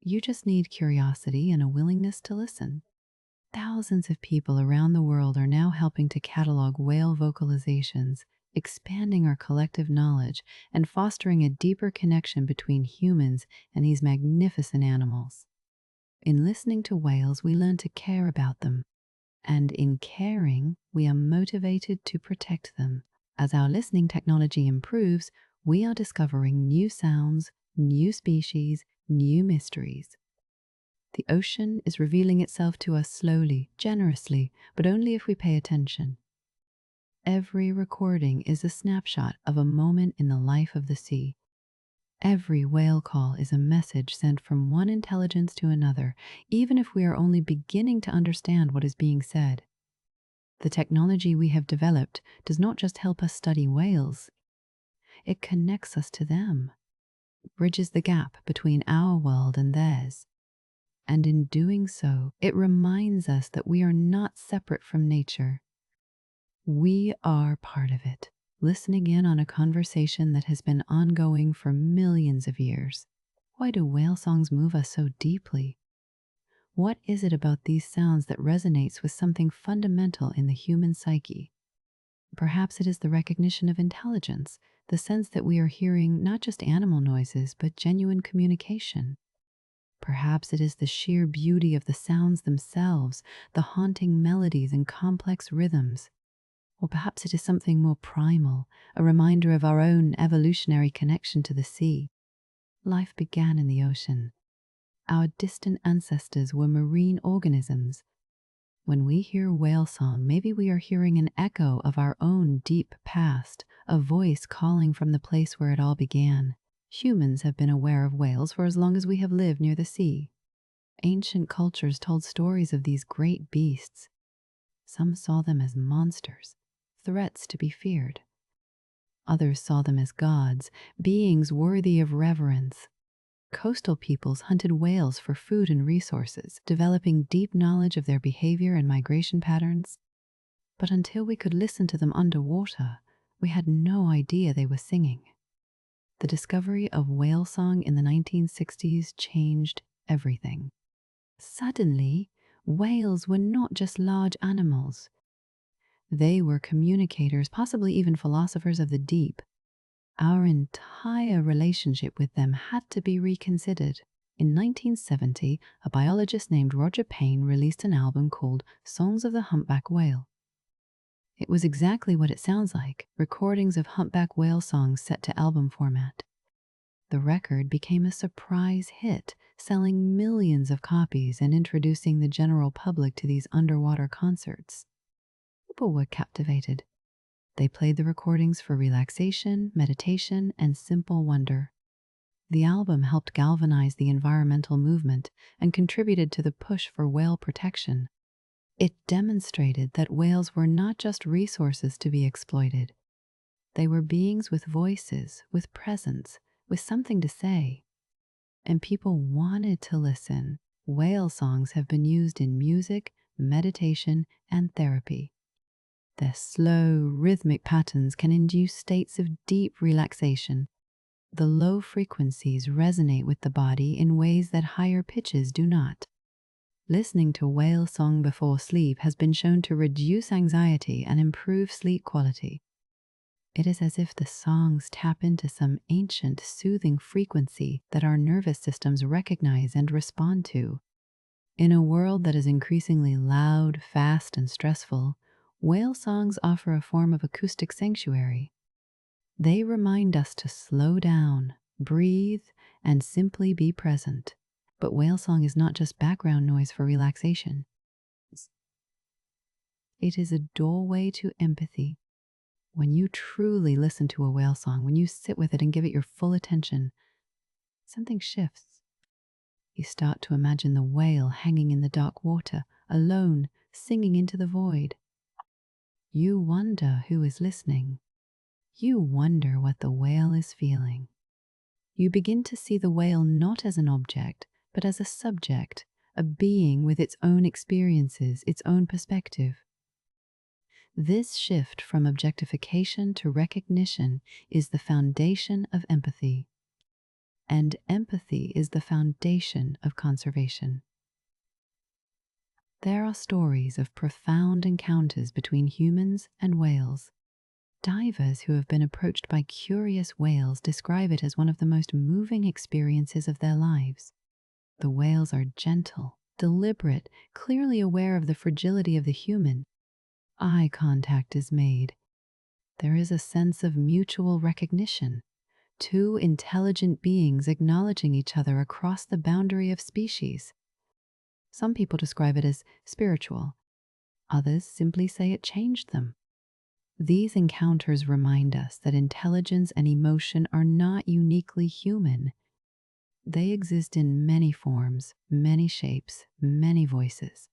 You just need curiosity and a willingness to listen. Thousands of people around the world are now helping to catalog whale vocalizations, expanding our collective knowledge and fostering a deeper connection between humans and these magnificent animals. In listening to whales, we learn to care about them, and in caring, we are motivated to protect them. As our listening technology improves, we are discovering new sounds, new species, new mysteries. The ocean is revealing itself to us slowly, generously, but only if we pay attention. Every recording is a snapshot of a moment in the life of the sea. Every whale call is a message sent from one intelligence to another, even if we are only beginning to understand what is being said. The technology we have developed does not just help us study whales, it connects us to them, bridges the gap between our world and theirs. And in doing so, it reminds us that we are not separate from nature. We are part of it. listening in on a conversation that has been ongoing for millions of years. Why do whale songs move us so deeply? What is it about these sounds that resonates with something fundamental in the human psyche? Perhaps it is the recognition of intelligence, the sense that we are hearing not just animal noises, but genuine communication. Perhaps it is the sheer beauty of the sounds themselves, the haunting melodies and complex rhythms. Or perhaps it is something more primal, a reminder of our own evolutionary connection to the sea. Life began in the ocean. Our distant ancestors were marine organisms. When we hear whale song, maybe we are hearing an echo of our own deep past, a voice calling from the place where it all began. Humans have been aware of whales for as long as we have lived near the sea. Ancient cultures told stories of these great beasts. Some saw them as monsters, threats to be feared. Others saw them as gods, beings worthy of reverence. Coastal peoples hunted whales for food and resources, developing deep knowledge of their behavior and migration patterns. But until we could listen to them underwater, we had no idea they were singing. The discovery of whale song in the 1960s changed everything. Suddenly, whales were not just large animals. They were communicators, possibly even philosophers of the deep. Our entire relationship with them had to be reconsidered. In 1970, a biologist named Roger Payne released an album called Songs of the Humpback Whale. It was exactly what it sounds like, recordings of humpback whale songs set to album format. The record became a surprise hit, selling millions of copies and introducing the general public to these underwater concerts. People were captivated. They played the recordings for relaxation, meditation, and simple wonder. The album helped galvanize the environmental movement and contributed to the push for whale protection. It demonstrated that whales were not just resources to be exploited. They were beings with voices, with presence, with something to say. And people wanted to listen. Whale songs have been used in music, meditation, and therapy. Their slow, rhythmic patterns can induce states of deep relaxation. The low frequencies resonate with the body in ways that higher pitches do not. Listening to whale song before sleep has been shown to reduce anxiety and improve sleep quality. It is as if the songs tap into some ancient, soothing frequency that our nervous systems recognize and respond to. In a world that is increasingly loud, fast, and stressful, whale songs offer a form of acoustic sanctuary. They remind us to slow down, breathe, and simply be present. But whale song is not just background noise for relaxation. It is a doorway to empathy. When you truly listen to a whale song, when you sit with it and give it your full attention, something shifts. You start to imagine the whale hanging in the dark water, alone, singing into the void. You wonder who is listening. You wonder what the whale is feeling. You begin to see the whale not as an object, but as a subject, a being with its own experiences, its own perspective. This shift from objectification to recognition is the foundation of empathy. And empathy is the foundation of conservation. There are stories of profound encounters between humans and whales. Divers who have been approached by curious whales describe it as one of the most moving experiences of their lives. The whales are gentle, deliberate, clearly aware of the fragility of the human. Eye contact is made. There is a sense of mutual recognition. Two intelligent beings acknowledging each other across the boundary of species. Some people describe it as spiritual. Others simply say it changed them. These encounters remind us that intelligence and emotion are not uniquely human. They exist in many forms, many shapes, many voices.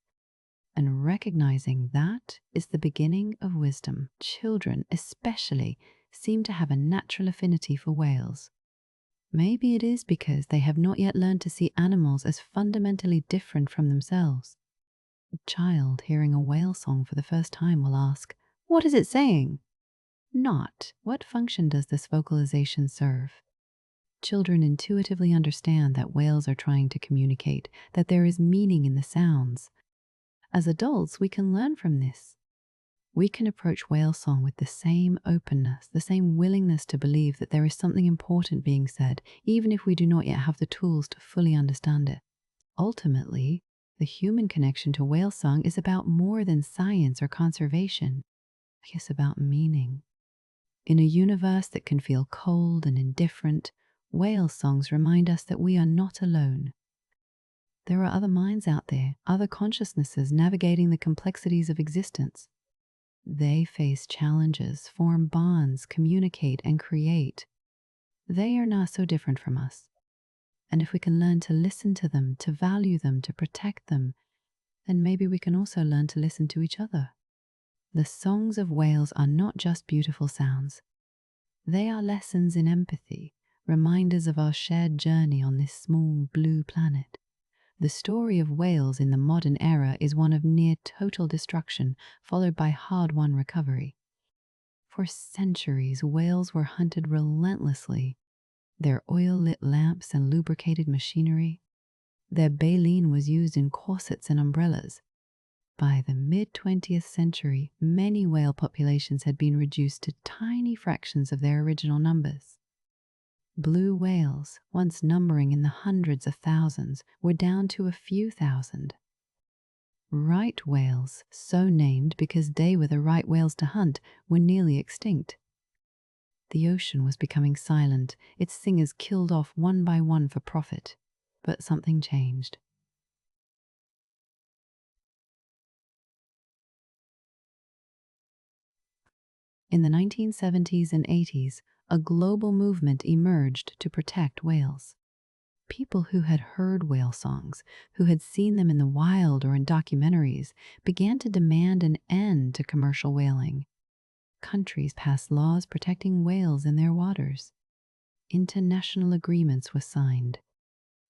And recognizing that is the beginning of wisdom. Children, especially, seem to have a natural affinity for whales. Maybe it is because they have not yet learned to see animals as fundamentally different from themselves. A child hearing a whale song for the first time will ask, "What is it saying?" Not what function does this vocalization serve? Children intuitively understand that whales are trying to communicate, that there is meaning in the sounds. As adults, we can learn from this. We can approach whale song with the same openness, the same willingness to believe that there is something important being said, even if we do not yet have the tools to fully understand it. Ultimately, the human connection to whale song is about more than science or conservation. It's about meaning. In a universe that can feel cold and indifferent, whale songs remind us that we are not alone. There are other minds out there, other consciousnesses navigating the complexities of existence. They face challenges, form bonds, communicate, and create. They are not so different from us. And if we can learn to listen to them, to value them, to protect them, then maybe we can also learn to listen to each other. The songs of whales are not just beautiful sounds. They are lessons in empathy, reminders of our shared journey on this small blue planet. The story of whales in the modern era is one of near total destruction, followed by hard-won recovery. For centuries, whales were hunted relentlessly. Their oil-lit lamps and lubricated machinery. Their baleen was used in corsets and umbrellas. By the mid-20th century, many whale populations had been reduced to tiny fractions of their original numbers. Blue whales, once numbering in the hundreds of thousands, were down to a few thousand. Right whales, so named because they were the right whales to hunt, were nearly extinct. The ocean was becoming silent, its singers killed off one by one for profit. But something changed. In the 1970s and 80s, a global movement emerged to protect whales. People who had heard whale songs, who had seen them in the wild or in documentaries, began to demand an end to commercial whaling. Countries passed laws protecting whales in their waters. International agreements were signed.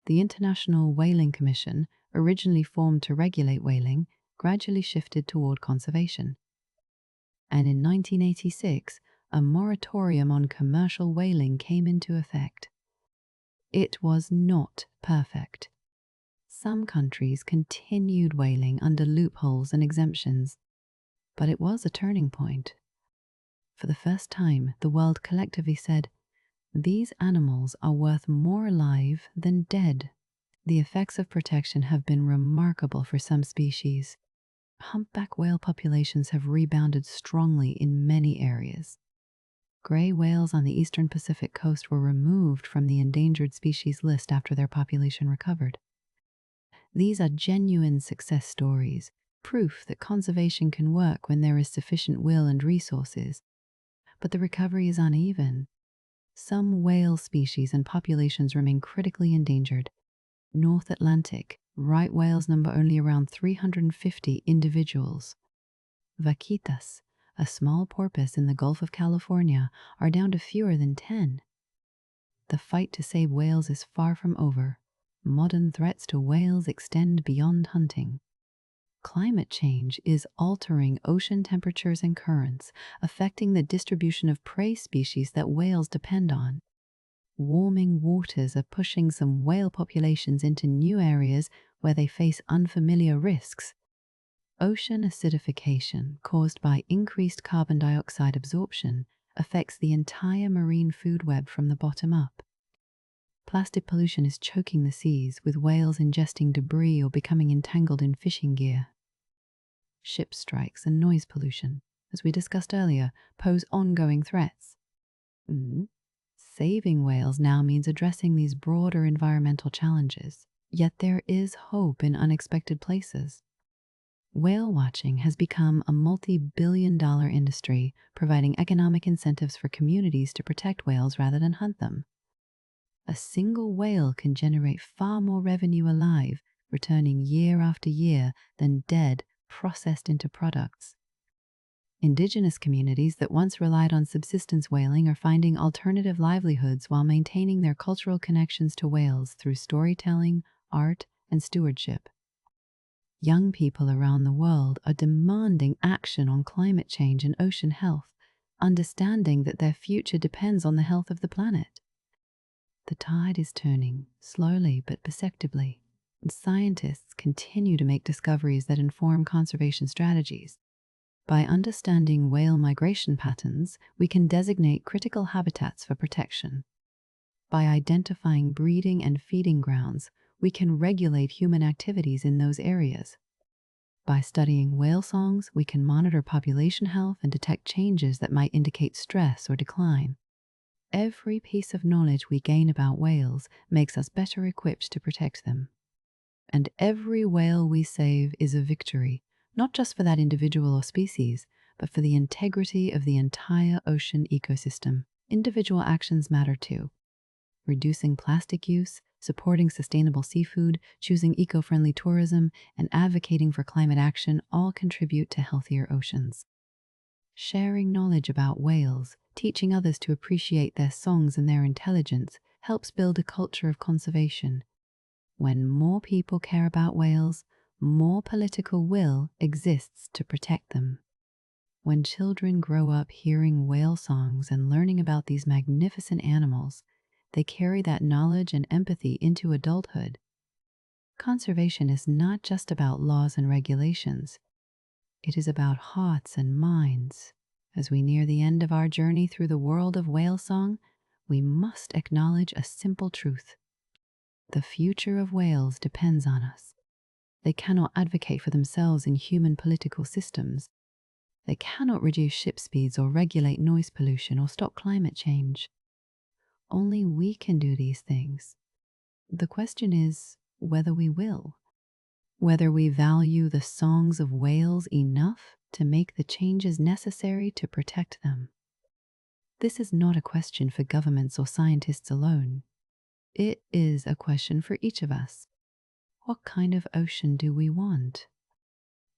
The International Whaling Commission, originally formed to regulate whaling, gradually shifted toward conservation. And in 1986, a moratorium on commercial whaling came into effect. It was not perfect. Some countries continued whaling under loopholes and exemptions, but it was a turning point. For the first time, the world collectively said, "These animals are worth more alive than dead." The effects of protection have been remarkable for some species. Humpback whale populations have rebounded strongly in many areas. Gray whales on the eastern Pacific coast were removed from the endangered species list after their population recovered. These are genuine success stories, proof that conservation can work when there is sufficient will and resources. But the recovery is uneven. Some whale species and populations remain critically endangered. North Atlantic, right whales number only around 350 individuals. Vaquitas, a small porpoise in the Gulf of California, are down to fewer than 10. The fight to save whales is far from over. Modern threats to whales extend beyond hunting. Climate change is altering ocean temperatures and currents, affecting the distribution of prey species that whales depend on. Warming waters are pushing some whale populations into new areas where they face unfamiliar risks. Ocean acidification, caused by increased carbon dioxide absorption, affects the entire marine food web from the bottom up. Plastic pollution is choking the seas, with whales ingesting debris or becoming entangled in fishing gear. Ship strikes and noise pollution, as we discussed earlier, pose ongoing threats. Saving whales now means addressing these broader environmental challenges, yet there is hope in unexpected places. Whale watching has become a multi-billion-dollar industry, providing economic incentives for communities to protect whales rather than hunt them. A single whale can generate far more revenue alive, returning year after year, than dead, processed into products. Indigenous communities that once relied on subsistence whaling are finding alternative livelihoods while maintaining their cultural connections to whales through storytelling, art, and stewardship. Young people around the world are demanding action on climate change and ocean health. understanding that their future depends on the health of the planet. The tide is turning, slowly but perceptibly, and scientists continue to make discoveries that inform conservation strategies. By understanding whale migration patterns, we can designate critical habitats for protection. By identifying breeding and feeding grounds, we can regulate human activities in those areas. By studying whale songs, we can monitor population health and detect changes that might indicate stress or decline. Every piece of knowledge we gain about whales makes us better equipped to protect them. And every whale we save is a victory, not just for that individual or species, but for the integrity of the entire ocean ecosystem. Individual actions matter too. Reducing plastic use, supporting sustainable seafood, choosing eco-friendly tourism, and advocating for climate action all contribute to healthier oceans. Sharing knowledge about whales, teaching others to appreciate their songs and their intelligence, helps build a culture of conservation. When more people care about whales, more political will exists to protect them. When children grow up hearing whale songs and learning about these magnificent animals, they carry that knowledge and empathy into adulthood. Conservation is not just about laws and regulations. It is about hearts and minds. As we near the end of our journey through the world of whale song, we must acknowledge a simple truth. The future of whales depends on us. They cannot advocate for themselves in human political systems. They cannot reduce ship speeds or regulate noise pollution or stop climate change. Only we can do these things. The question is whether we will. Whether we value the songs of whales enough to make the changes necessary to protect them. This is not a question for governments or scientists alone. It is a question for each of us. What kind of ocean do we want?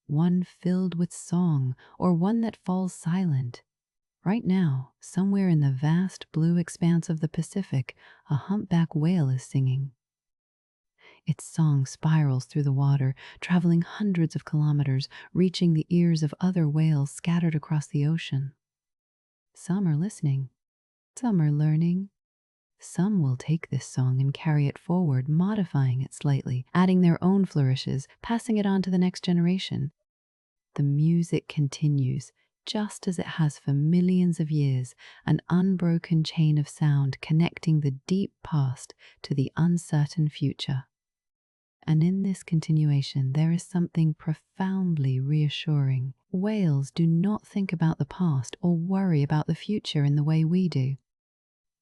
One filled with song, or one that falls silent? Right now, somewhere in the vast blue expanse of the Pacific, a humpback whale is singing. Its song spirals through the water, traveling hundreds of kilometers, reaching the ears of other whales scattered across the ocean. Some are listening. Some are learning. Some will take this song and carry it forward, modifying it slightly, adding their own flourishes, passing it on to the next generation. The music continues, just as it has for millions of years, an unbroken chain of sound connecting the deep past to the uncertain future. And in this continuation, there is something profoundly reassuring. Whales do not think about the past or worry about the future in the way we do.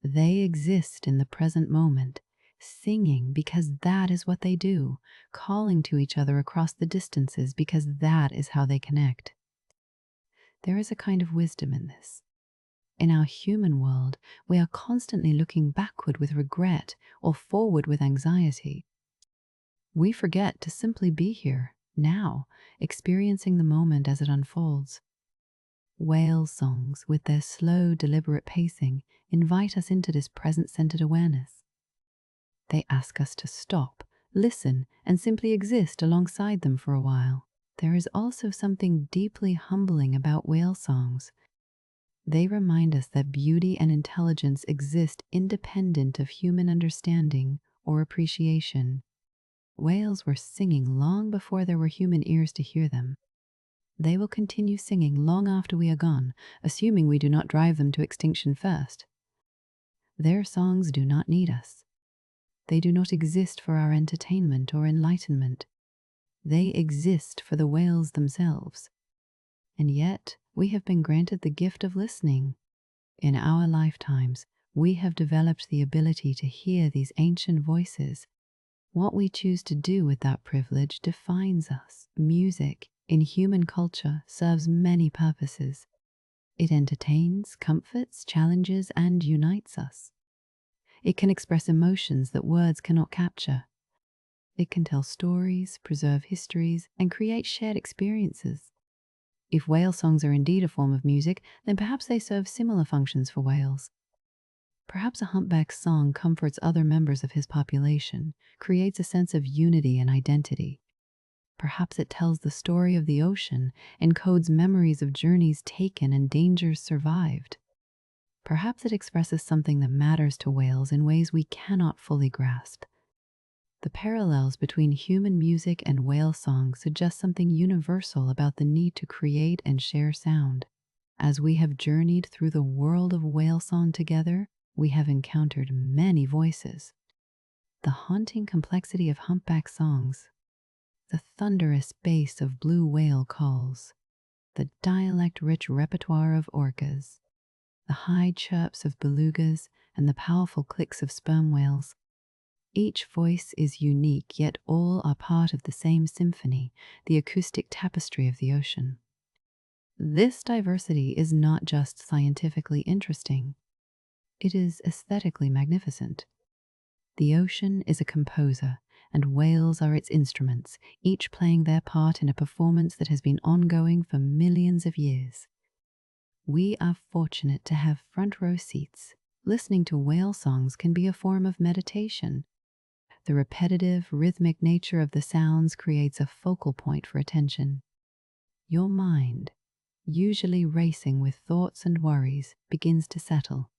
They exist in the present moment, singing because that is what they do, calling to each other across the distances because that is how they connect. There is a kind of wisdom in this. In our human world, we are constantly looking backward with regret or forward with anxiety. We forget to simply be here, now, experiencing the moment as it unfolds. Whale songs, with their slow, deliberate pacing, invite us into this present-centered awareness. They ask us to stop, listen, and simply exist alongside them for a while. There is also something deeply humbling about whale songs. They remind us that beauty and intelligence exist independent of human understanding or appreciation. Whales were singing long before there were human ears to hear them. They will continue singing long after we are gone, assuming we do not drive them to extinction first. Their songs do not need us. They do not exist for our entertainment or enlightenment. They exist for the whales themselves. And yet, we have been granted the gift of listening. In our lifetimes, we have developed the ability to hear these ancient voices. What we choose to do with that privilege defines us. Music, in human culture, serves many purposes. It entertains, comforts, challenges, and unites us. It can express emotions that words cannot capture. It can tell stories, preserve histories, and create shared experiences. If whale songs are indeed a form of music, then perhaps they serve similar functions for whales. Perhaps a humpback's song comforts other members of his population, creates a sense of unity and identity. Perhaps it tells the story of the ocean, encodes memories of journeys taken and dangers survived. Perhaps it expresses something that matters to whales in ways we cannot fully grasp. The parallels between human music and whale song suggest something universal about the need to create and share sound. As we have journeyed through the world of whale song together, we have encountered many voices. The haunting complexity of humpback songs, the thunderous bass of blue whale calls, the dialect-rich repertoire of orcas, the high chirps of belugas, and the powerful clicks of sperm whales. Each voice is unique, yet all are part of the same symphony, the acoustic tapestry of the ocean. This diversity is not just scientifically interesting, it is aesthetically magnificent. The ocean is a composer, and whales are its instruments, each playing their part in a performance that has been ongoing for millions of years. We are fortunate to have front row seats. Listening to whale songs can be a form of meditation. The repetitive, rhythmic nature of the sounds creates a focal point for attention. Your mind, usually racing with thoughts and worries, begins to settle.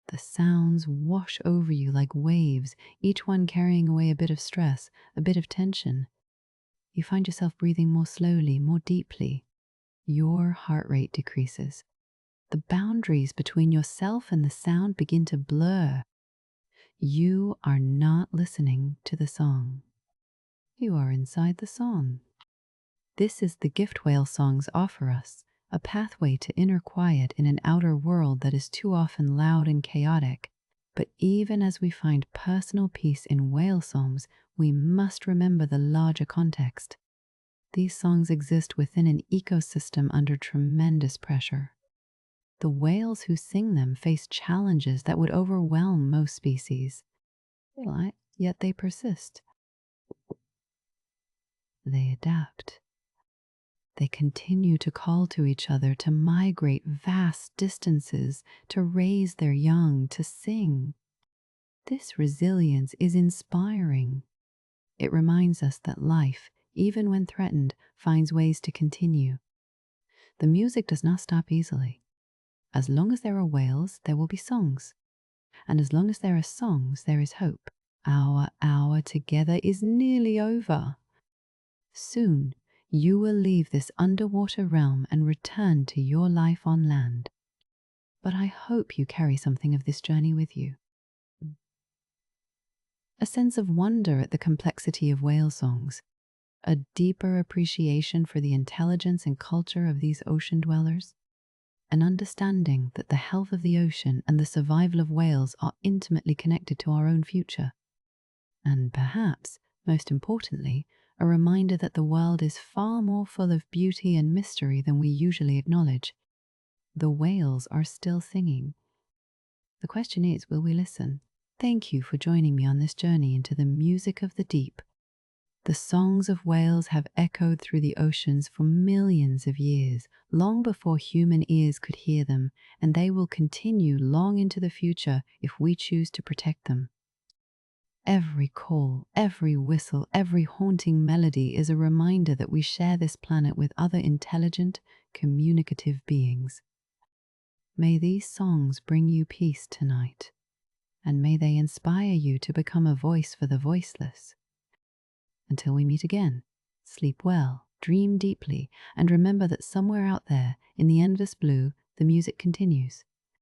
The sounds wash over you like waves, each one carrying away a bit of stress, a bit of tension. You find yourself breathing more slowly, more deeply. Your heart rate decreases. The boundaries between yourself and the sound begin to blur. You are not listening to the song. You are inside the song. This is the gift whale songs offer us, a pathway to inner quiet in an outer world that is too often loud and chaotic. But even as we find personal peace in whale songs, we must remember the larger context. These songs exist within an ecosystem under tremendous pressure. The whales who sing them face challenges that would overwhelm most species. Yet they persist. They adapt. They continue to call to each other, to migrate vast distances, to raise their young, to sing. This resilience is inspiring. It reminds us that life, even when threatened, finds ways to continue. The music does not stop easily. As long as there are whales, there will be songs. And as long as there are songs, there is hope. Our hour together is nearly over. Soon, you will leave this underwater realm and return to your life on land. But I hope you carry something of this journey with you. A sense of wonder at the complexity of whale songs, a deeper appreciation for the intelligence and culture of these ocean dwellers, an understanding that the health of the ocean and the survival of whales are intimately connected to our own future. And perhaps, most importantly, a reminder that the world is far more full of beauty and mystery than we usually acknowledge. The whales are still singing. The question is, will we listen? Thank you for joining me on this journey into the music of the deep. The songs of whales have echoed through the oceans for millions of years, long before human ears could hear them, and they will continue long into the future if we choose to protect them. Every call, every whistle, every haunting melody is a reminder that we share this planet with other intelligent, communicative beings. May these songs bring you peace tonight, and may they inspire you to become a voice for the voiceless. Until we meet again, sleep well, dream deeply, and remember that somewhere out there, in the endless blue, the music continues.